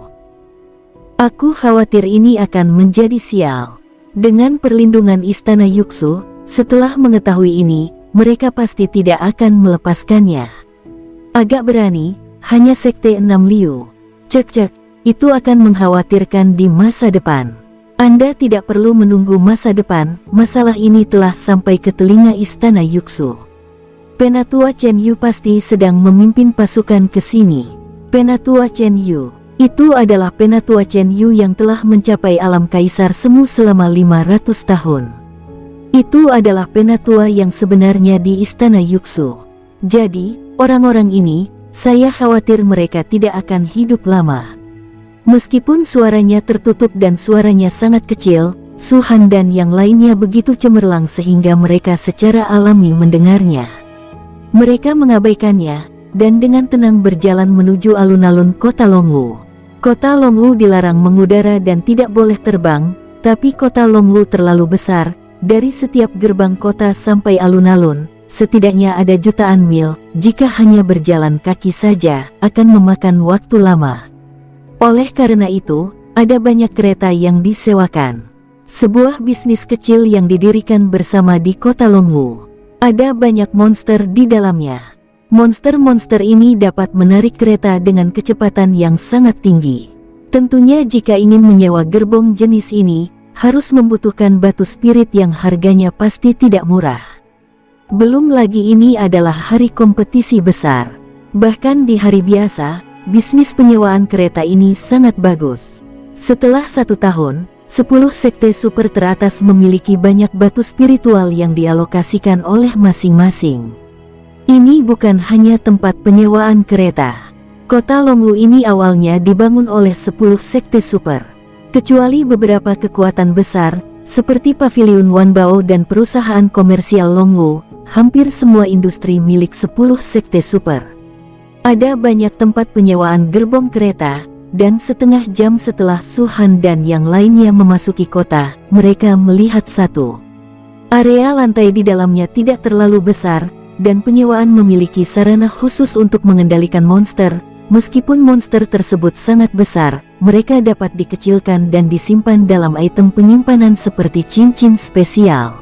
Aku khawatir ini akan menjadi sial. Dengan perlindungan Istana Yuxu, setelah mengetahui ini, mereka pasti tidak akan melepaskannya. Agak berani, hanya Sekte 6 Liu. Cek-cek. Itu akan mengkhawatirkan di masa depan. Anda tidak perlu menunggu masa depan, masalah ini telah sampai ke telinga Istana Yuxu. Penatua Chen Yu pasti sedang memimpin pasukan ke sini. Penatua Chen Yu, itu adalah Penatua Chen Yu yang telah mencapai alam kaisar semu selama 500 tahun. Itu adalah penatua yang sebenarnya di Istana Yuxu. Jadi, orang-orang ini, saya khawatir mereka tidak akan hidup lama. Meskipun suaranya tertutup dan suaranya sangat kecil, Su Han dan yang lainnya begitu cemerlang sehingga mereka secara alami mendengarnya. Mereka mengabaikannya, dan dengan tenang berjalan menuju alun-alun kota Longwu. Kota Longwu dilarang mengudara dan tidak boleh terbang, tapi kota Longwu terlalu besar, dari setiap gerbang kota sampai alun-alun, setidaknya ada jutaan mil, jika hanya berjalan kaki saja, akan memakan waktu lama. Oleh karena itu, ada banyak kereta yang disewakan. Sebuah bisnis kecil yang didirikan bersama di kota Longwu. Ada banyak monster di dalamnya. Monster-monster ini dapat menarik kereta dengan kecepatan yang sangat tinggi. Tentunya jika ingin menyewa gerbong jenis ini, harus membutuhkan batu spirit yang harganya pasti tidak murah. Belum lagi ini adalah hari kompetisi besar. Bahkan di hari biasa, bisnis penyewaan kereta ini sangat bagus. Setelah 1 tahun, 10 sekte super teratas memiliki banyak batu spiritual yang dialokasikan oleh masing-masing. Ini bukan hanya tempat penyewaan kereta. Kota Longwu ini awalnya dibangun oleh 10 sekte super. Kecuali beberapa kekuatan besar, seperti Pavilion Wanbao dan perusahaan komersial Longwu, hampir semua industri milik 10 sekte super. Ada banyak tempat penyewaan gerbong kereta, dan setengah jam setelah Su Han dan yang lainnya memasuki kota, mereka melihat satu area lantai di dalamnya tidak terlalu besar, dan penyewaan memiliki sarana khusus untuk mengendalikan monster. Meskipun monster tersebut sangat besar, mereka dapat dikecilkan dan disimpan dalam item penyimpanan seperti cincin spesial.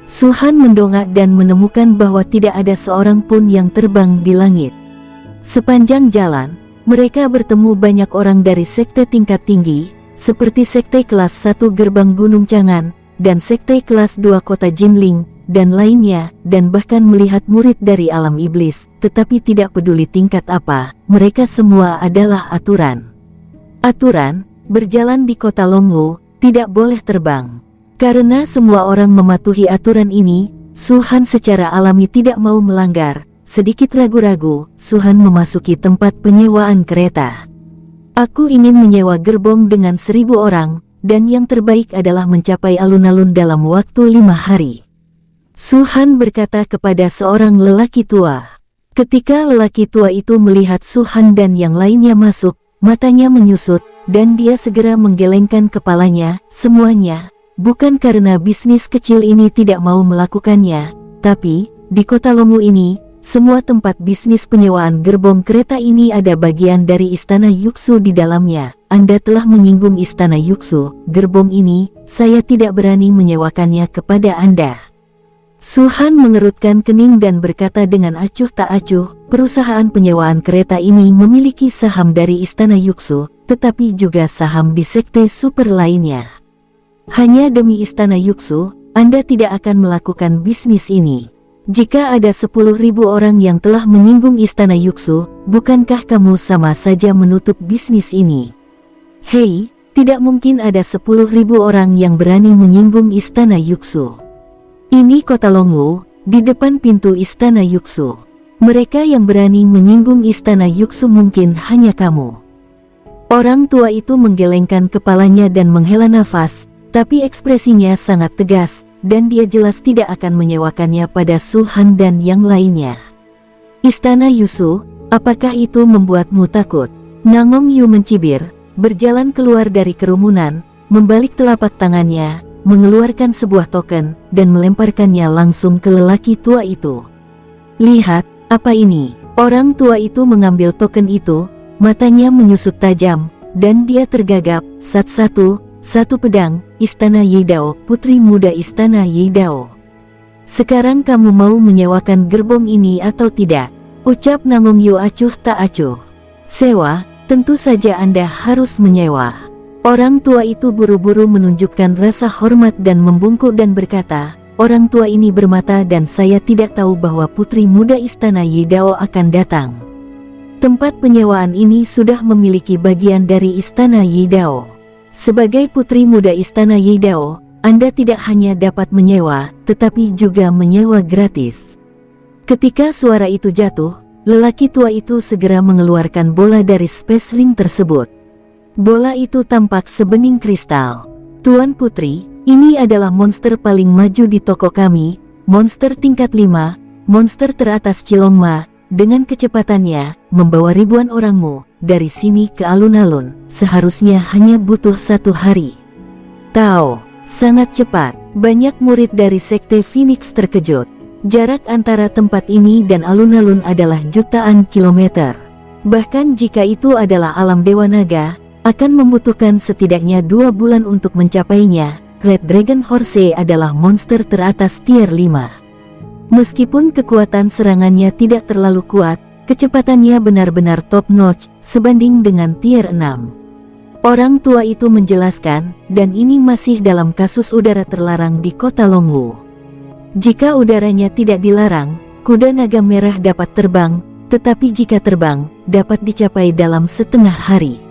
Su Han mendongak dan menemukan bahwa tidak ada seorang pun yang terbang di langit. Sepanjang jalan, mereka bertemu banyak orang dari sekte tingkat tinggi, seperti sekte kelas 1 Gerbang Gunung Cangan, dan sekte kelas 2 Kota Jinling, dan lainnya, dan bahkan melihat murid dari alam iblis, tetapi tidak peduli tingkat apa, mereka semua adalah aturan. Aturan, berjalan di kota Longwu, tidak boleh terbang. Karena semua orang mematuhi aturan ini, Su Han secara alami tidak mau melanggar. Sedikit ragu-ragu, Su Han memasuki tempat penyewaan kereta. Aku ingin menyewa gerbong dengan 1000 orang, dan yang terbaik adalah mencapai alun-alun dalam waktu 5 hari. Su Han berkata kepada seorang lelaki tua. Ketika lelaki tua itu melihat Su Han dan yang lainnya masuk, matanya menyusut, dan dia segera menggelengkan kepalanya. Semuanya, bukan karena bisnis kecil ini tidak mau melakukannya, tapi, di kota Longwu ini, semua tempat bisnis penyewaan gerbong kereta ini ada bagian dari Istana Yuxu di dalamnya, Anda telah menyinggung istana Yuxu. Gerbong ini, saya tidak berani menyewakannya kepada Anda. Su Han mengerutkan kening dan berkata dengan acuh tak acuh, perusahaan penyewaan kereta ini memiliki saham dari istana Yuxu, tetapi juga saham di sekte super lainnya. Hanya demi istana Yuxu, Anda tidak akan melakukan bisnis ini. Jika ada 10.000 orang yang telah menyinggung istana Yuxu, bukankah kamu sama saja menutup bisnis ini? Hei, tidak mungkin ada 10.000 orang yang berani menyinggung istana Yuxu. Ini kota Longwu, di depan pintu istana Yuxu. Mereka yang berani menyinggung istana Yuxu mungkin hanya kamu. Orang tua itu menggelengkan kepalanya dan menghela nafas, tapi ekspresinya sangat tegas, dan dia jelas tidak akan menyewakannya pada Su Han dan yang lainnya. Istana Yuxu, apakah itu membuatmu takut? Nangong Yu mencibir, berjalan keluar dari kerumunan, membalik telapak tangannya, mengeluarkan sebuah token, dan melemparkannya langsung ke lelaki tua itu. Lihat, apa ini? Orang tua itu mengambil token itu, matanya menyusut tajam, dan dia tergagap. Satu pedang, Istana Yidao, putri muda Istana Yidao. Sekarang kamu mau menyewakan gerbong ini atau tidak? Ucap Nangong Yu acuh tak acuh. Sewa, tentu saja Anda harus menyewa. Orang tua itu buru-buru menunjukkan rasa hormat dan membungkuk dan berkata, orang tua ini bermata dan saya tidak tahu bahwa putri muda Istana Yidao akan datang. Tempat penyewaan ini sudah memiliki bagian dari Istana Yidao. Sebagai putri muda Istana Yidao, Anda tidak hanya dapat menyewa, tetapi juga menyewa gratis. Ketika suara itu jatuh, lelaki tua itu segera mengeluarkan bola dari space ring tersebut. Bola itu tampak sebening kristal. Tuan Putri, ini adalah monster paling maju di toko kami, monster tingkat 5, monster teratas Cilongma, dengan kecepatannya, membawa ribuan orangmu dari sini ke alun-alun, seharusnya hanya butuh 1 hari. Tahu, sangat cepat. Banyak murid dari sekte Phoenix terkejut. Jarak antara tempat ini dan alun-alun adalah jutaan kilometer. Bahkan jika itu adalah alam Dewa Naga, akan membutuhkan setidaknya 2 bulan untuk mencapainya. Red Dragon Horse adalah monster teratas tier 5. Meskipun kekuatan serangannya tidak terlalu kuat, kecepatannya benar-benar top notch, sebanding dengan tier 6. Orang tua itu menjelaskan, dan ini masih dalam kasus udara terlarang di kota Longwu. Jika udaranya tidak dilarang, kuda naga merah dapat terbang, tetapi jika terbang, dapat dicapai dalam setengah hari.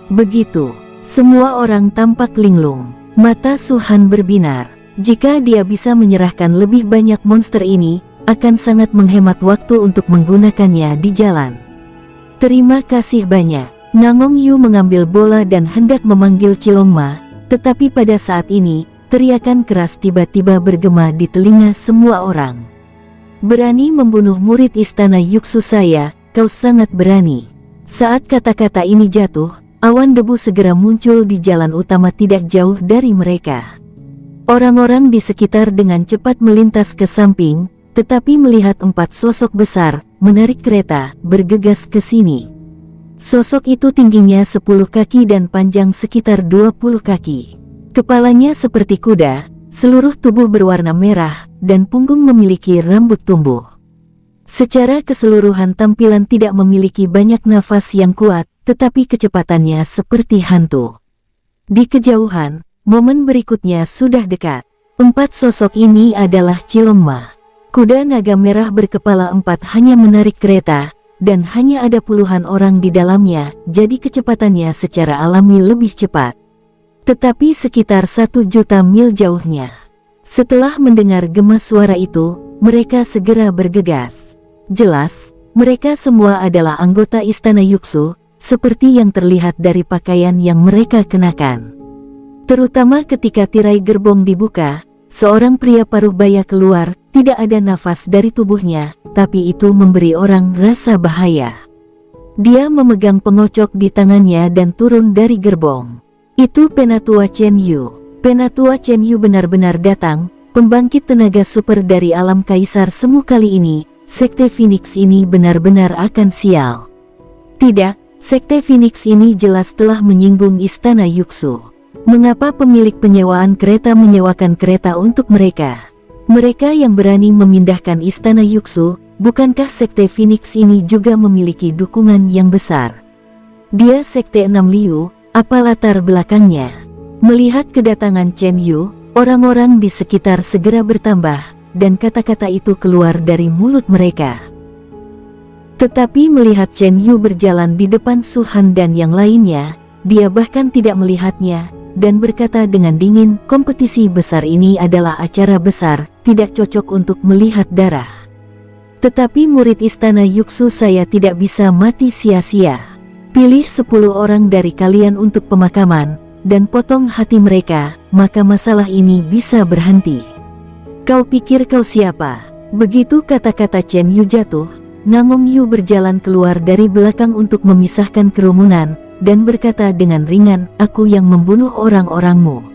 Begitu, semua orang tampak linglung. Mata Su Han berbinar. Jika dia bisa menyerahkan lebih banyak monster ini, akan sangat menghemat waktu untuk menggunakannya di jalan. Terima kasih banyak. Nangong Yu mengambil bola dan hendak memanggil Cilongma, tetapi pada saat ini, teriakan keras tiba-tiba bergema di telinga semua orang. Berani membunuh murid istana Yuxu saya, kau sangat berani. Saat kata-kata ini jatuh, awan debu segera muncul di jalan utama tidak jauh dari mereka. Orang-orang di sekitar dengan cepat melintas ke samping, tetapi melihat 4 sosok besar, menarik kereta, bergegas ke sini. Sosok itu tingginya 10 kaki dan panjang sekitar 20 kaki. Kepalanya seperti kuda, seluruh tubuh berwarna merah, dan punggung memiliki rambut tumbuh. Secara keseluruhan tampilan tidak memiliki banyak nafas yang kuat, tetapi kecepatannya seperti hantu. Di kejauhan, momen berikutnya sudah dekat. 4 sosok ini adalah Cilongma. Kuda naga merah berkepala 4 hanya menarik kereta, dan hanya ada puluhan orang di dalamnya, jadi kecepatannya secara alami lebih cepat. Tetapi sekitar 1 juta mil jauhnya. Setelah mendengar gema suara itu, mereka segera bergegas. Jelas, mereka semua adalah anggota Istana Yuxu, seperti yang terlihat dari pakaian yang mereka kenakan. Terutama ketika tirai gerbong dibuka, seorang pria paruh baya keluar, tidak ada nafas dari tubuhnya, tapi itu memberi orang rasa bahaya. Dia memegang pengocok di tangannya dan turun dari gerbong. Itu Penatua Chen Yu. Penatua Chen Yu benar-benar datang, pembangkit tenaga super dari alam Kaisar Semu kali ini, sekte Phoenix ini benar-benar akan sial. Tidak, Sekte Phoenix ini jelas telah menyinggung istana Yuxu. Mengapa pemilik penyewaan kereta menyewakan kereta untuk mereka? Mereka yang berani memindahkan istana Yuxu, bukankah Sekte Phoenix ini juga memiliki dukungan yang besar? Dia Sekte Enam Liu, apa latar belakangnya? Melihat kedatangan Chen Yu, orang-orang di sekitar segera bertambah, dan kata-kata itu keluar dari mulut mereka. Tetapi melihat Chen Yu berjalan di depan Su Han dan yang lainnya, dia bahkan tidak melihatnya, dan berkata dengan dingin, kompetisi besar ini adalah acara besar, tidak cocok untuk melihat darah. Tetapi murid istana Yuxu saya tidak bisa mati sia-sia. Pilih 10 orang dari kalian untuk pemakaman, dan potong hati mereka, maka masalah ini bisa berhenti. Kau pikir kau siapa? Begitu kata-kata Chen Yu jatuh, Namong Yu berjalan keluar dari belakang untuk memisahkan kerumunan, dan berkata dengan ringan, aku yang membunuh orang-orangmu.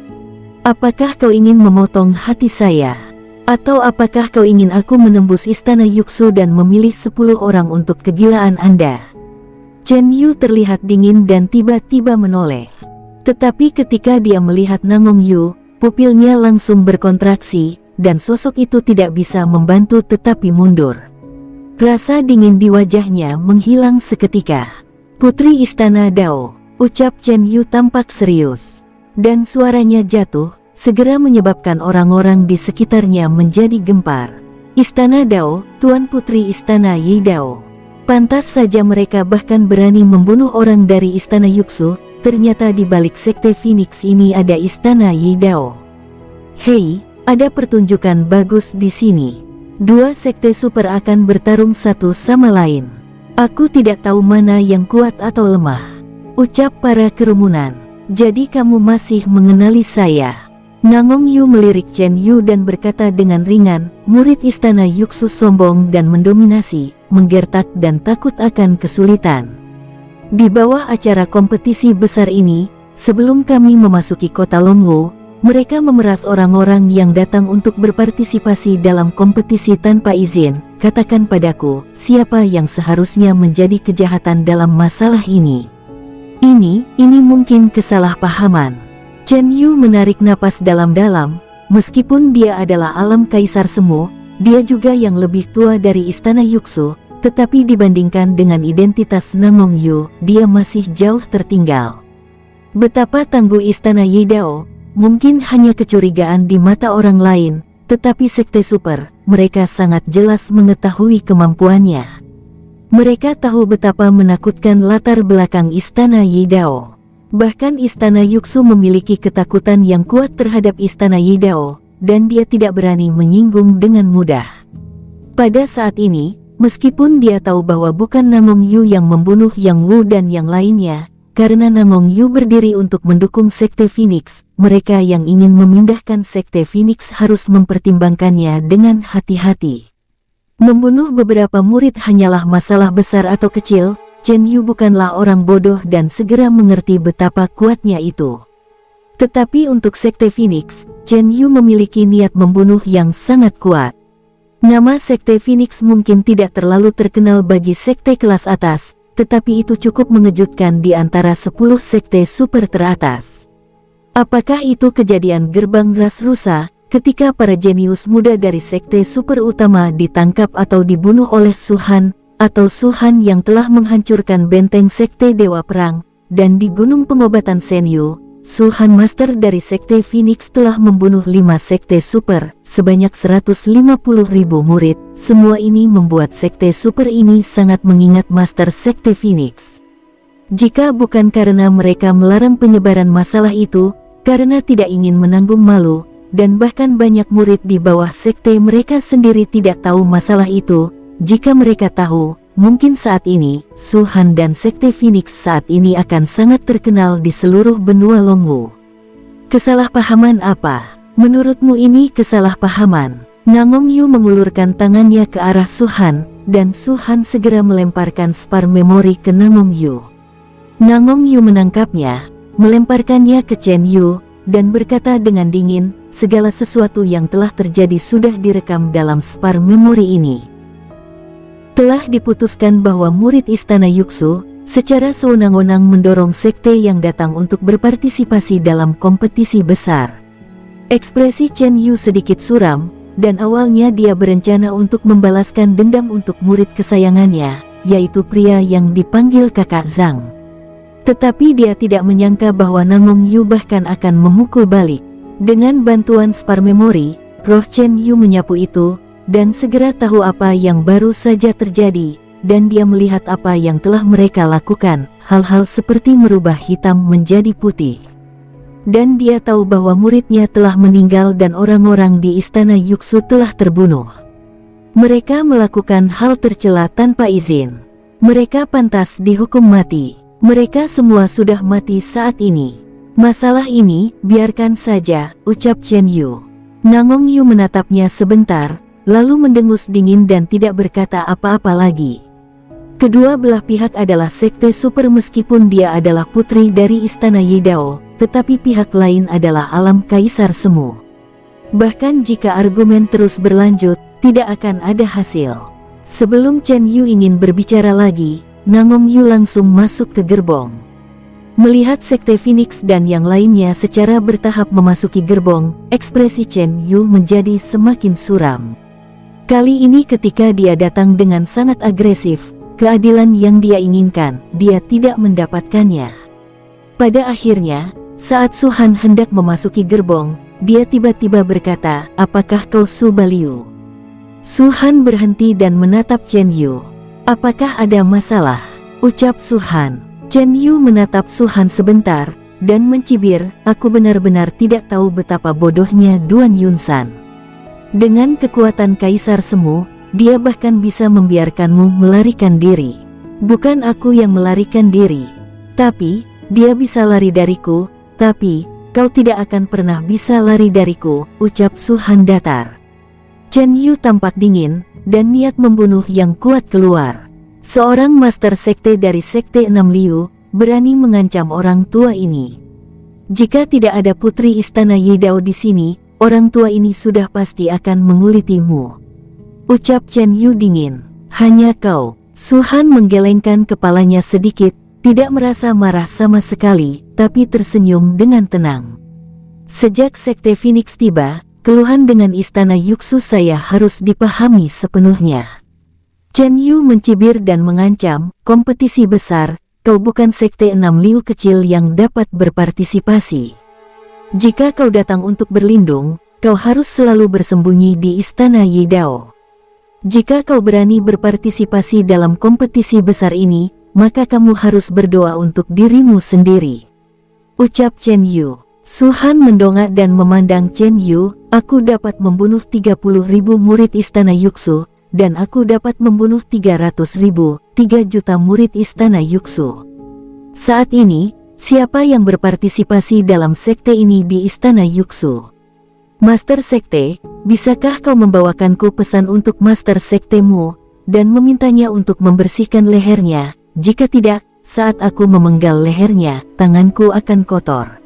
Apakah kau ingin memotong hati saya? Atau apakah kau ingin aku menembus istana Yuxu dan memilih 10 orang untuk kegilaan Anda? Chen Yu terlihat dingin dan tiba-tiba menoleh. Tetapi ketika dia melihat Namong Yu, pupilnya langsung berkontraksi, dan sosok itu tidak bisa membantu tetapi mundur. Rasa dingin di wajahnya menghilang seketika. Putri Istana Dao, ucap Chen Yu tampak serius. Dan suaranya jatuh, segera menyebabkan orang-orang di sekitarnya menjadi gempar. Istana Dao, Tuan Putri Istana Yi Dao. Pantas saja mereka bahkan berani membunuh orang dari Istana Yuxu, ternyata di balik Sekte Phoenix ini ada Istana Yi Dao. Hei, ada pertunjukan bagus di sini. Dua sekte super akan bertarung satu sama lain. Aku tidak tahu mana yang kuat atau lemah, ucap para kerumunan. Jadi kamu masih mengenali saya? Namong Yu melirik Chen Yu dan berkata dengan ringan, murid istana Yuxu sombong dan mendominasi, menggertak dan takut akan kesulitan. Di bawah acara kompetisi besar ini, sebelum kami memasuki kota Longwu, mereka memeras orang-orang yang datang untuk berpartisipasi dalam kompetisi tanpa izin. Katakan padaku, siapa yang seharusnya menjadi kejahatan dalam masalah ini? Ini mungkin kesalahpahaman. Chen Yu menarik napas dalam-dalam. Meskipun dia adalah alam kaisar semu, dia juga yang lebih tua dari istana Yuxu, tetapi dibandingkan dengan identitas Namong Yu, dia masih jauh tertinggal. Betapa tangguh istana Yi Dao, mungkin hanya kecurigaan di mata orang lain, tetapi sekte super, mereka sangat jelas mengetahui kemampuannya. Mereka tahu betapa menakutkan latar belakang istana Yi Dao. Bahkan istana Yuxu memiliki ketakutan yang kuat terhadap istana Yi Dao, dan dia tidak berani menyinggung dengan mudah. Pada saat ini, meskipun dia tahu bahwa bukan Namong Yu yang membunuh Yang Wu dan yang lainnya, karena Namong Yu berdiri untuk mendukung Sekte Phoenix, mereka yang ingin memindahkan Sekte Phoenix harus mempertimbangkannya dengan hati-hati. Membunuh beberapa murid hanyalah masalah besar atau kecil, Chen Yu bukanlah orang bodoh dan segera mengerti betapa kuatnya itu. Tetapi untuk Sekte Phoenix, Chen Yu memiliki niat membunuh yang sangat kuat. Nama Sekte Phoenix mungkin tidak terlalu terkenal bagi sekte kelas atas, tetapi itu cukup mengejutkan di antara 10 sekte super teratas. Apakah itu kejadian gerbang ras rusa, ketika para jenius muda dari sekte super utama ditangkap atau dibunuh oleh Su Han, atau Su Han yang telah menghancurkan benteng sekte Dewa Perang, dan di Gunung Pengobatan Senyu, Su Han Master dari Sekte Phoenix telah membunuh 5 sekte super, sebanyak 150.000 murid. Semua ini membuat sekte super ini sangat mengingat Master Sekte Phoenix. Jika bukan karena mereka melarang penyebaran masalah itu, karena tidak ingin menanggung malu, dan bahkan banyak murid di bawah sekte mereka sendiri tidak tahu masalah itu, jika mereka tahu, mungkin saat ini, Su Han dan Sekte Phoenix saat ini akan sangat terkenal di seluruh benua Longwu. Kesalahpahaman apa? Menurutmu ini kesalahpahaman? Namong Yu mengulurkan tangannya ke arah Su Han, dan Su Han segera melemparkan spar memori ke Namong Yu. Namong Yu menangkapnya, melemparkannya ke Chen Yu, dan berkata dengan dingin, segala sesuatu yang telah terjadi sudah direkam dalam spar memori ini. Telah diputuskan bahwa murid istana Yuxu, secara sewenang-wenang mendorong sekte yang datang untuk berpartisipasi dalam kompetisi besar. Ekspresi Chen Yu sedikit suram, dan awalnya dia berencana untuk membalaskan dendam untuk murid kesayangannya, yaitu pria yang dipanggil kakak Zhang. Tetapi dia tidak menyangka bahwa Nangong Yu bahkan akan memukul balik. Dengan bantuan Spar Memory, roh Chen Yu menyapu itu, dan segera tahu apa yang baru saja terjadi, dan dia melihat apa yang telah mereka lakukan, hal-hal seperti merubah hitam menjadi putih. Dan dia tahu bahwa muridnya telah meninggal dan orang-orang di istana Yuxu telah terbunuh. Mereka melakukan hal tercela tanpa izin. Mereka pantas dihukum mati. Mereka semua sudah mati saat ini. Masalah ini, biarkan saja, ucap Chen Yu. Nangong Yu menatapnya sebentar, lalu mendengus dingin dan tidak berkata apa-apa lagi. Kedua belah pihak adalah sekte super meskipun dia adalah putri dari istana Yidao, tetapi pihak lain adalah alam kaisar semu. Bahkan jika argumen terus berlanjut, tidak akan ada hasil. Sebelum Chen Yu ingin berbicara lagi, Nangong Yu langsung masuk ke gerbong. Melihat sekte Phoenix dan yang lainnya secara bertahap memasuki gerbong, ekspresi Chen Yu menjadi semakin suram. Kali ini ketika dia datang dengan sangat agresif, keadilan yang dia inginkan, dia tidak mendapatkannya. Pada akhirnya, saat Su Han hendak memasuki gerbong, dia tiba-tiba berkata, "Apakah kau Su Baliu?" Su Han berhenti dan menatap Chen Yu. "Apakah ada masalah?" ucap Su Han. Chen Yu menatap Su Han sebentar, dan mencibir, "Aku benar-benar tidak tahu betapa bodohnya Duan Yunsan. Dengan kekuatan kaisar semu, dia bahkan bisa membiarkanmu melarikan diri. Bukan aku yang melarikan diri. Tapi, dia bisa lari dariku, tapi, kau tidak akan pernah bisa lari dariku," ucap Su Han datar. Chen Yu tampak dingin, dan niat membunuh yang kuat keluar. Seorang master sekte dari sekte 6 Liu, berani mengancam orang tua ini. Jika tidak ada putri istana Yidao di sini, orang tua ini sudah pasti akan mengulitimu, ucap Chen Yu dingin. "Hanya kau." Su Han menggelengkan kepalanya sedikit, tidak merasa marah sama sekali, tapi tersenyum dengan tenang. "Sejak sekte Phoenix tiba, keluhan dengan istana Yuxu saya harus dipahami sepenuhnya." Chen Yu mencibir dan mengancam, "Kompetisi besar, kau bukan sekte 6 Liu kecil yang dapat berpartisipasi. Jika kau datang untuk berlindung, kau harus selalu bersembunyi di istana Yidao. Jika kau berani berpartisipasi dalam kompetisi besar ini, maka kamu harus berdoa untuk dirimu sendiri," ucap Chen Yu. Su Han mendongak dan memandang Chen Yu, "Aku dapat membunuh 30.000 murid istana Yuxu, dan aku dapat membunuh 300.000, 3 juta murid istana Yuxu. Saat ini, siapa yang berpartisipasi dalam sekte ini di istana Yuxu? Master sekte, bisakah kau membawakanku pesan untuk master sektemu, dan memintanya untuk membersihkan lehernya? Jika tidak, saat aku memenggal lehernya, tanganku akan kotor."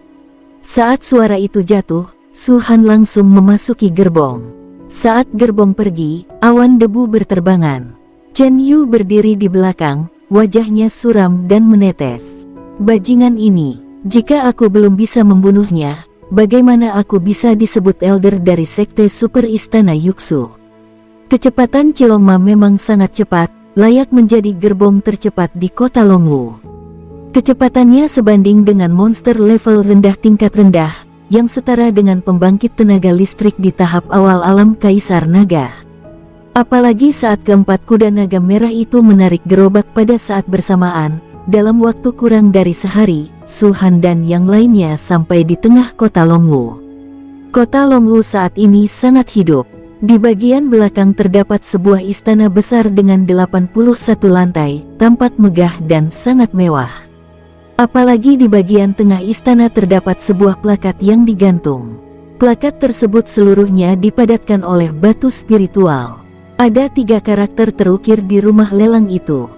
Saat suara itu jatuh, Su Han langsung memasuki gerbong. Saat gerbong pergi, awan debu berterbangan. Chen Yu berdiri di belakang, wajahnya suram dan menetes. "Bajingan ini, jika aku belum bisa membunuhnya, bagaimana aku bisa disebut elder dari sekte super istana Yuxu?" Kecepatan Cilongma memang sangat cepat, layak menjadi gerbong tercepat di kota Longwu. Kecepatannya sebanding dengan monster level rendah tingkat rendah, yang setara dengan pembangkit tenaga listrik di tahap awal alam Kaisar Naga. Apalagi saat keempat kuda naga merah itu menarik gerobak pada saat bersamaan, dalam waktu kurang dari sehari, Su Han dan yang lainnya sampai di tengah kota Longwu. Kota Longwu saat ini sangat hidup. Di bagian belakang terdapat sebuah istana besar dengan 81 lantai, tampak megah dan sangat mewah. Apalagi di bagian tengah istana terdapat sebuah plakat yang digantung. Plakat tersebut seluruhnya dipadatkan oleh batu spiritual. Ada 3 karakter terukir di rumah lelang itu.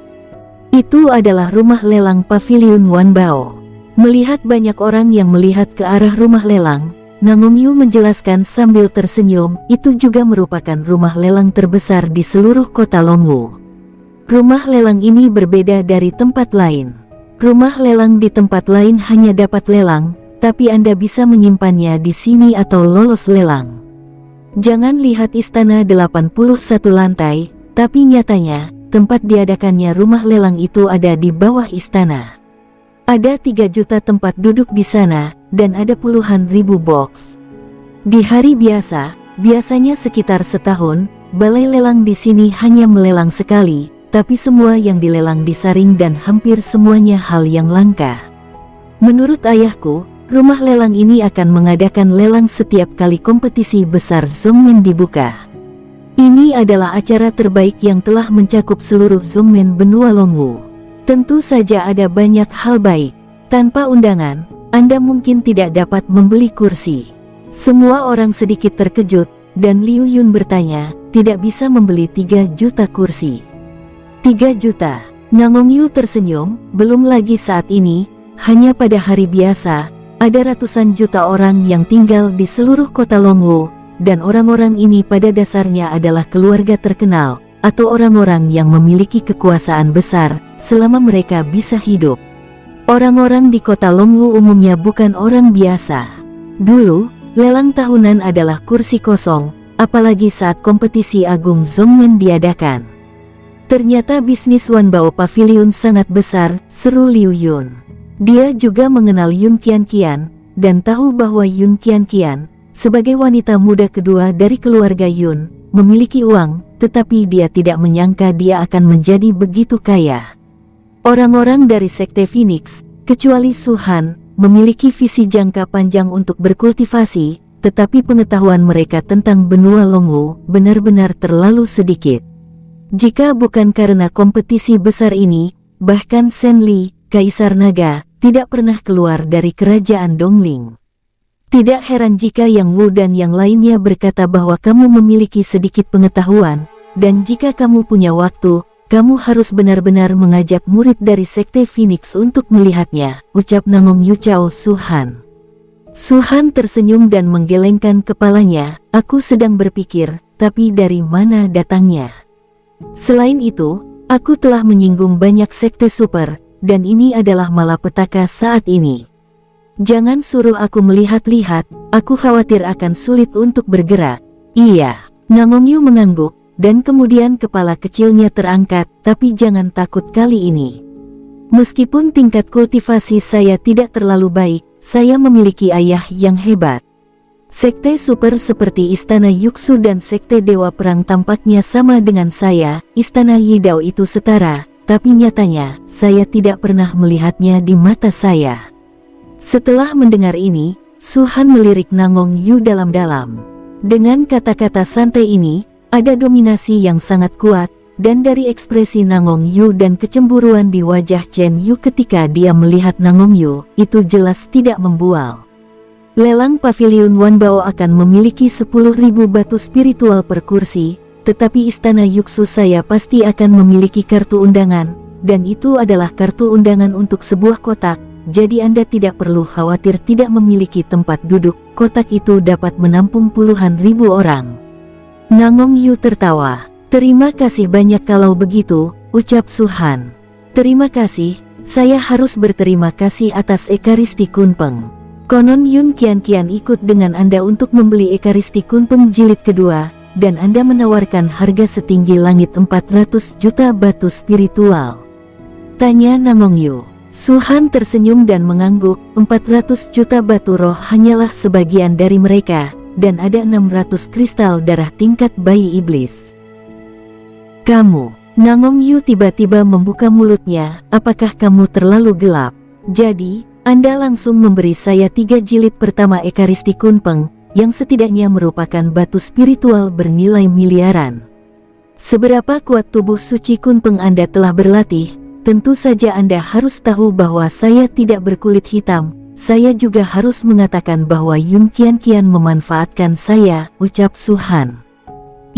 Itu adalah rumah lelang Pavilion Wanbao. Melihat banyak orang yang melihat ke arah rumah lelang, Nangong Yu menjelaskan sambil tersenyum, itu juga merupakan rumah lelang terbesar di seluruh kota Longwu. Rumah lelang ini berbeda dari tempat lain. Rumah lelang di tempat lain hanya dapat lelang, tapi Anda bisa menyimpannya di sini atau lolos lelang. Jangan lihat istana 81 lantai, tapi nyatanya, tempat diadakannya rumah lelang itu ada di bawah istana. Ada 3 juta tempat duduk di sana, dan ada puluhan ribu box. Di hari biasa, biasanya sekitar setahun, balai lelang di sini hanya melelang sekali, tapi semua yang dilelang disaring dan hampir semuanya hal yang langka. Menurut ayahku, rumah lelang ini akan mengadakan lelang setiap kali kompetisi besar Zongmen dibuka. Ini adalah acara terbaik yang telah mencakup seluruh Zongmen benua Longwu. Tentu saja ada banyak hal baik. Tanpa undangan, Anda mungkin tidak dapat membeli kursi. Semua orang sedikit terkejut, dan Liu Yun bertanya, tidak bisa membeli 3 juta kursi. 3 juta. Nangong Yu tersenyum, belum lagi saat ini, hanya pada hari biasa, ada ratusan juta orang yang tinggal di seluruh kota Longwu, dan orang-orang ini pada dasarnya adalah keluarga terkenal, atau orang-orang yang memiliki kekuasaan besar, selama mereka bisa hidup. Orang-orang di kota Longwu umumnya bukan orang biasa. Dulu, lelang tahunan adalah kursi kosong, apalagi saat kompetisi agung Zongmen diadakan. Ternyata bisnis Wanbao Pavilion sangat besar, seru Liu Yun. Dia juga mengenal Yun Qianqian, dan tahu bahwa Yun Qianqian, sebagai wanita muda kedua dari keluarga Yun, memiliki uang, tetapi dia tidak menyangka dia akan menjadi begitu kaya. Orang-orang dari Sekte Phoenix, kecuali Su Han, memiliki visi jangka panjang untuk berkultivasi, tetapi pengetahuan mereka tentang benua Longwu benar-benar terlalu sedikit. Jika bukan karena kompetisi besar ini, bahkan Shen Li, Kaisar Naga, tidak pernah keluar dari kerajaan Dongling. Tidak heran jika Yang Wu dan yang lainnya berkata bahwa kamu memiliki sedikit pengetahuan, dan jika kamu punya waktu, kamu harus benar-benar mengajak murid dari Sekte Phoenix untuk melihatnya, ucap Nangong Yu Chao Su Han. Su Han tersenyum dan menggelengkan kepalanya, aku sedang berpikir, tapi dari mana datangnya? Selain itu, aku telah menyinggung banyak sekte super, dan ini adalah malapetaka saat ini. Jangan suruh aku melihat-lihat, aku khawatir akan sulit untuk bergerak. Iya, Nangong Yu mengangguk, dan kemudian kepala kecilnya terangkat, tapi jangan takut kali ini. Meskipun tingkat kultivasi saya tidak terlalu baik, saya memiliki ayah yang hebat. Sekte super seperti Istana Yuxu dan Sekte Dewa Perang tampaknya sama dengan saya, Istana Yidao itu setara. Tapi nyatanya, saya tidak pernah melihatnya di mata saya. Setelah mendengar ini, Su Han melirik Nangong Yu dalam-dalam. Dengan kata-kata santai ini, ada dominasi yang sangat kuat, dan dari ekspresi Nangong Yu dan kecemburuan di wajah Chen Yu ketika dia melihat Nangong Yu, itu jelas tidak membual. Lelang Pavilion Wanbao akan memiliki 10.000 batu spiritual per kursi, tetapi Istana Yuxu saya pasti akan memiliki kartu undangan, dan itu adalah kartu undangan untuk sebuah kotak, jadi Anda tidak perlu khawatir tidak memiliki tempat duduk, kotak itu dapat menampung puluhan ribu orang. Nangong Yu tertawa, terima kasih banyak kalau begitu, ucap Su Han. Terima kasih, saya harus berterima kasih atas Ekaristi Kunpeng. Konon Yun Qianqian ikut dengan Anda untuk membeli Ekaristi Kunpeng jilid kedua, dan Anda menawarkan harga setinggi langit 400 juta batu spiritual. Tanya Nangong Yu. Su Han tersenyum dan mengangguk, 400 juta batu roh hanyalah sebagian dari mereka, dan ada 600 kristal darah tingkat bayi iblis. Kamu, Nangong Yu tiba-tiba membuka mulutnya, apakah kamu terlalu gelap? Jadi, Anda langsung memberi saya 3 jilid pertama Ekaristi Kunpeng, yang setidaknya merupakan batu spiritual bernilai miliaran. Seberapa kuat tubuh suci Kunpeng Anda telah berlatih, tentu saja Anda harus tahu bahwa saya tidak berkulit hitam, saya juga harus mengatakan bahwa Yun Qianqian memanfaatkan saya, ucap Su Han.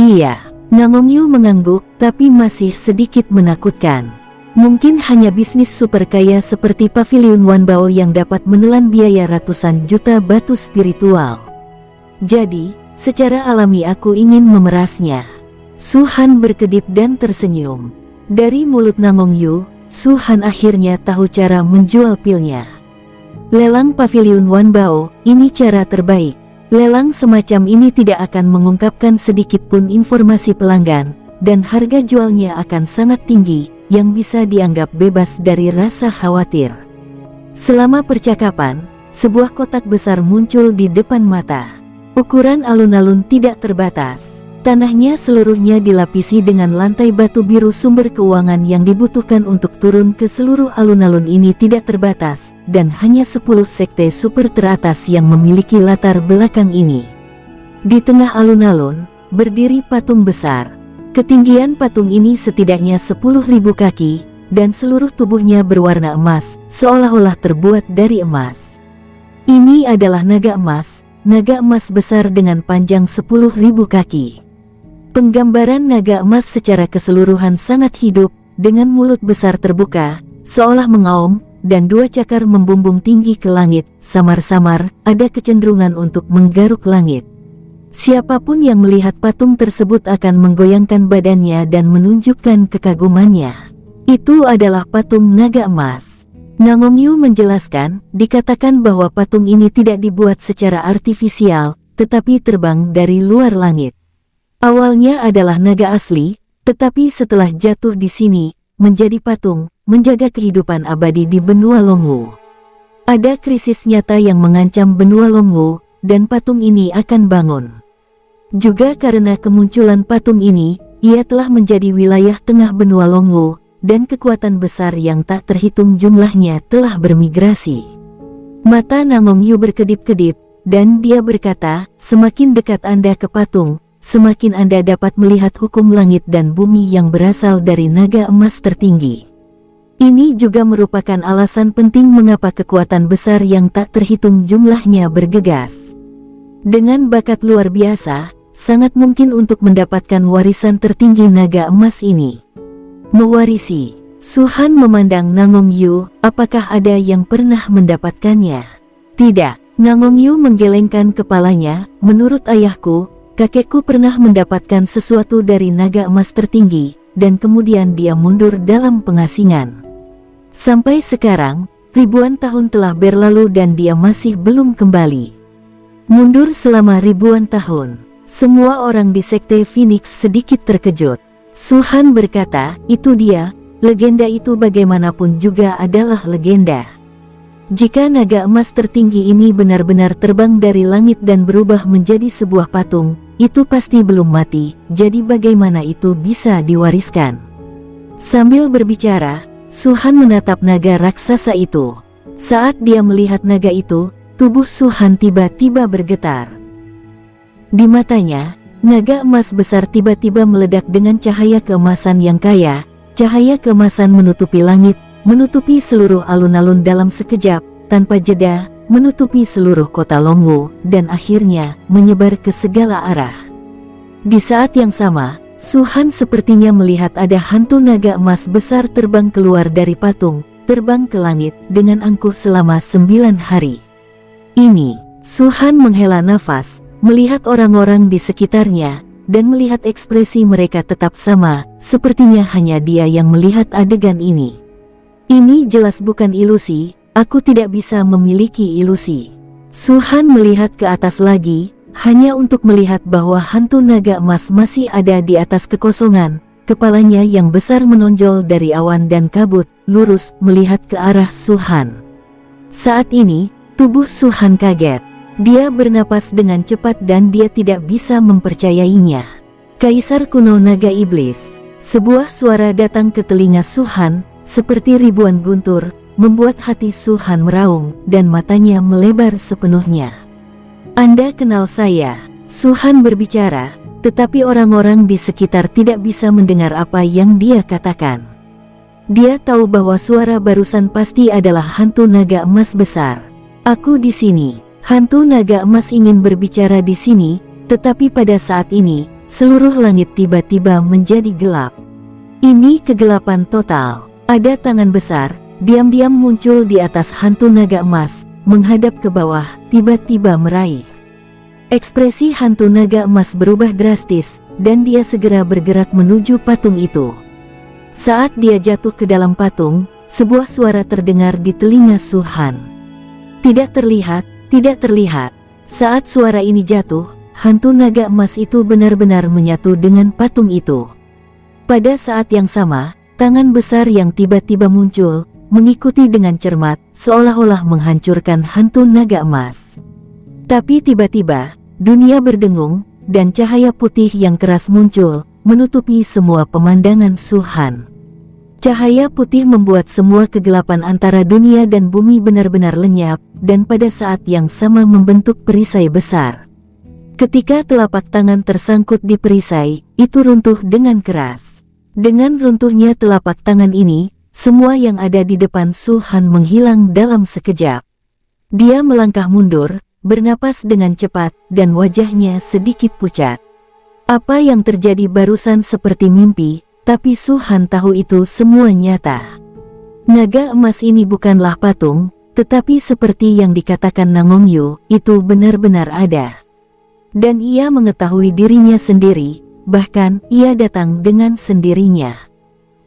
Iya, Nangong Yu mengangguk, tapi masih sedikit menakutkan. Mungkin hanya bisnis super kaya seperti Pavilion Wanbao yang dapat menelan biaya ratusan juta batu spiritual. Jadi, secara alami aku ingin memerasnya. Su Han berkedip dan tersenyum. Dari mulut Nangong Yu, Su Han akhirnya tahu cara menjual pilnya. Lelang Pavilion Wanbao, ini cara terbaik. Lelang semacam ini tidak akan mengungkapkan sedikit pun informasi pelanggan, dan harga jualnya akan sangat tinggi, yang bisa dianggap bebas dari rasa khawatir. Selama percakapan, sebuah kotak besar muncul di depan mata. Ukuran alun-alun tidak terbatas. Tanahnya seluruhnya dilapisi dengan lantai batu biru. Sumber keuangan yang dibutuhkan untuk turun ke seluruh alun-alun ini tidak terbatas, dan hanya 10 sekte super teratas yang memiliki latar belakang ini. Di tengah alun-alun, berdiri patung besar. Ketinggian patung ini setidaknya 10.000 kaki, dan seluruh tubuhnya berwarna emas, seolah-olah terbuat dari emas. Ini adalah naga emas besar dengan panjang 10.000 kaki. Penggambaran naga emas secara keseluruhan sangat hidup, dengan mulut besar terbuka, seolah mengaum, dan 2 cakar membumbung tinggi ke langit, samar-samar, ada kecenderungan untuk menggaruk langit. Siapapun yang melihat patung tersebut akan menggoyangkan badannya dan menunjukkan kekagumannya. Itu adalah patung naga emas. Nangong Yu menjelaskan, dikatakan bahwa patung ini tidak dibuat secara artifisial, tetapi terbang dari luar langit. Awalnya adalah naga asli, tetapi setelah jatuh di sini, menjadi patung, menjaga kehidupan abadi di benua Longwu. Ada krisis nyata yang mengancam benua Longwu, dan patung ini akan bangun. Juga karena kemunculan patung ini, ia telah menjadi wilayah tengah benua Longwu, dan kekuatan besar yang tak terhitung jumlahnya telah bermigrasi. Mata Nangong Yu berkedip-kedip, dan dia berkata, semakin dekat Anda ke patung, semakin Anda dapat melihat hukum langit dan bumi yang berasal dari naga emas tertinggi. Ini juga merupakan alasan penting mengapa kekuatan besar yang tak terhitung jumlahnya bergegas. Dengan bakat luar biasa, sangat mungkin untuk mendapatkan warisan tertinggi naga emas ini. Mewarisi. Su Han memandang Nangong Yu, apakah ada yang pernah mendapatkannya? Tidak. Nangong Yu menggelengkan kepalanya, menurut ayahku, kakekku pernah mendapatkan sesuatu dari naga emas tertinggi, dan kemudian dia mundur dalam pengasingan. Sampai sekarang, ribuan tahun telah berlalu dan dia masih belum kembali. Mundur selama ribuan tahun. Semua orang di Sekte Phoenix sedikit terkejut. Su Han berkata, itu dia, legenda itu bagaimanapun juga adalah legenda. Jika naga emas tertinggi ini benar-benar terbang dari langit dan berubah menjadi sebuah patung, itu pasti belum mati, jadi bagaimana itu bisa diwariskan? Sambil berbicara, Su Han menatap naga raksasa itu. Saat dia melihat naga itu, tubuh Su Han tiba-tiba bergetar. Di matanya, naga emas besar tiba-tiba meledak dengan cahaya keemasan yang kaya. Cahaya keemasan menutupi langit, menutupi seluruh alun-alun dalam sekejap, tanpa jeda, menutupi seluruh kota Longwu, dan akhirnya menyebar ke segala arah. Di saat yang sama, Su Han sepertinya melihat ada hantu naga emas besar terbang keluar dari patung, terbang ke langit dengan angkuh selama 9 hari. Ini, Su Han menghela nafas, melihat orang-orang di sekitarnya, dan melihat ekspresi mereka tetap sama, sepertinya hanya dia yang melihat adegan ini. Ini jelas bukan ilusi, aku tidak bisa memiliki ilusi. Su Han melihat ke atas lagi, hanya untuk melihat bahwa hantu naga emas masih ada di atas kekosongan, kepalanya yang besar menonjol dari awan dan kabut, lurus melihat ke arah Su Han. Saat ini, tubuh Su Han kaget. Dia bernapas dengan cepat dan dia tidak bisa mempercayainya. Kaisar kuno naga iblis. Sebuah suara datang ke telinga Su Han, seperti ribuan guntur, membuat hati Su Han meraung, dan matanya melebar sepenuhnya. Anda kenal saya, Su Han berbicara, tetapi orang-orang di sekitar tidak bisa mendengar apa yang dia katakan. Dia tahu bahwa suara barusan pasti adalah hantu naga emas besar. Aku di sini. Hantu naga emas ingin berbicara di sini, tetapi pada saat ini, seluruh langit tiba-tiba menjadi gelap. Ini kegelapan total. Ada tangan besar, diam-diam muncul di atas hantu naga emas, menghadap ke bawah, tiba-tiba meraih. Ekspresi hantu naga emas berubah drastis, dan dia segera bergerak menuju patung itu. Saat dia jatuh ke dalam patung, sebuah suara terdengar di telinga Su Han. Tidak terlihat, tidak terlihat. Saat suara ini jatuh, hantu naga emas itu benar-benar menyatu dengan patung itu. Pada saat yang sama, tangan besar yang tiba-tiba muncul, mengikuti dengan cermat, seolah-olah menghancurkan hantu naga emas. Tapi tiba-tiba, dunia berdengung, dan cahaya putih yang keras muncul, menutupi semua pemandangan Su Han. Cahaya putih membuat semua kegelapan antara dunia dan bumi benar-benar lenyap, dan pada saat yang sama membentuk perisai besar. Ketika telapak tangan tersangkut di perisai, itu runtuh dengan keras. Dengan runtuhnya telapak tangan ini, semua yang ada di depan Su Han menghilang dalam sekejap. Dia melangkah mundur, bernapas dengan cepat, dan wajahnya sedikit pucat. Apa yang terjadi barusan seperti mimpi, tapi Su Han tahu itu semua nyata. Naga emas ini bukanlah patung, tetapi seperti yang dikatakan Nangongyu, itu benar-benar ada. Dan ia mengetahui dirinya sendiri, bahkan ia datang dengan sendirinya.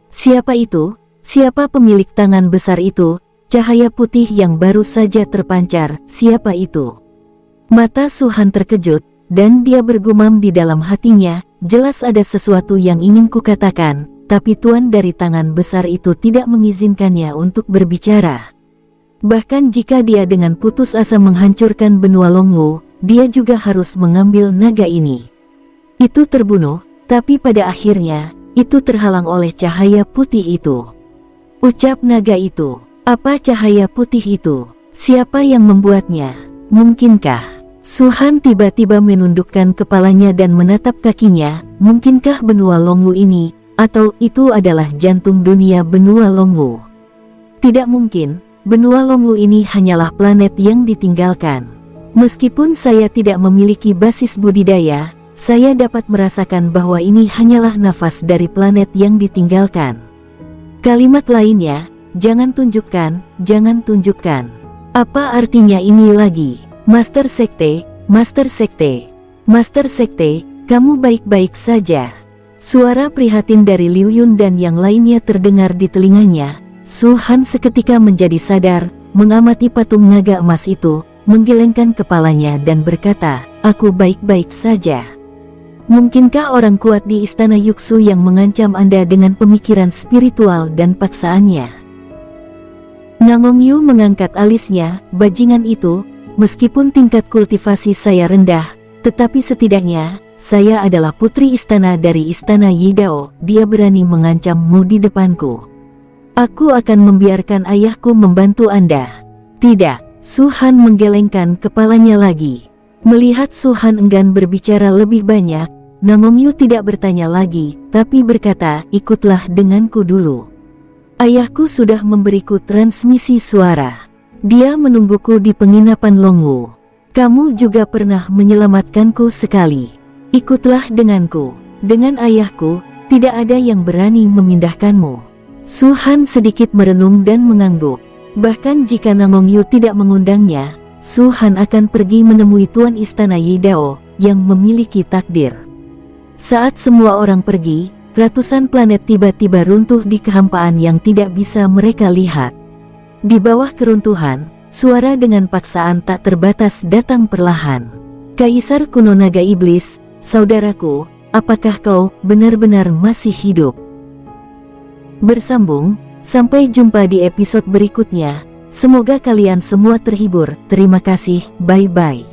Siapa itu? Siapa pemilik tangan besar itu? Cahaya putih yang baru saja terpancar, siapa itu? Mata Su Han terkejut, dan dia bergumam di dalam hatinya, jelas ada sesuatu yang ingin kukatakan, tapi tuan dari tangan besar itu tidak mengizinkannya untuk berbicara. Bahkan jika dia dengan putus asa menghancurkan benua Longwu, dia juga harus mengambil naga ini. Itu terbunuh, tapi pada akhirnya, itu terhalang oleh cahaya putih itu. Ucap naga itu, apa cahaya putih itu? Siapa yang membuatnya? Mungkinkah? Su Han tiba-tiba menundukkan kepalanya dan menatap kakinya, mungkinkah benua Longwu ini, atau itu adalah jantung dunia benua Longwu? Tidak mungkin, benua Longwu ini hanyalah planet yang ditinggalkan. Meskipun saya tidak memiliki basis budidaya, saya dapat merasakan bahwa ini hanyalah nafas dari planet yang ditinggalkan. Kalimat lainnya, jangan tunjukkan, jangan tunjukkan. Apa artinya ini lagi? Master Sekte, Master Sekte, Master Sekte, kamu baik-baik saja. Suara prihatin dari Liu Yun dan yang lainnya terdengar di telinganya. Su Han seketika menjadi sadar, mengamati patung naga emas itu, menggelengkan kepalanya dan berkata, aku baik-baik saja. Mungkinkah orang kuat di istana Yuxu yang mengancam Anda dengan pemikiran spiritual dan paksaannya? Nangongyu mengangkat alisnya, bajingan itu. Meskipun tingkat kultivasi saya rendah, tetapi setidaknya, saya adalah putri istana dari istana Yidao, dia berani mengancammu di depanku. Aku akan membiarkan ayahku membantu Anda. Tidak, Su Han menggelengkan kepalanya lagi. Melihat Su Han enggan berbicara lebih banyak, Nangongyu tidak bertanya lagi, tapi berkata, ikutlah denganku dulu. Ayahku sudah memberiku transmisi suara. Dia menungguku di penginapan Longwu. Kamu juga pernah menyelamatkanku sekali. Ikutlah denganku. Dengan ayahku, tidak ada yang berani memindahkanmu. Su Han sedikit merenung dan mengangguk. Bahkan jika Nangongyu tidak mengundangnya, Su Han akan pergi menemui Tuan Istana Yidao yang memiliki takdir. Saat semua orang pergi, ratusan planet tiba-tiba runtuh di kehampaan yang tidak bisa mereka lihat. Di bawah keruntuhan, suara dengan paksaan tak terbatas datang perlahan. Kaisar kuno naga iblis, saudaraku, apakah kau benar-benar masih hidup? Bersambung, sampai jumpa di episode berikutnya. Semoga kalian semua terhibur. Terima kasih, bye-bye.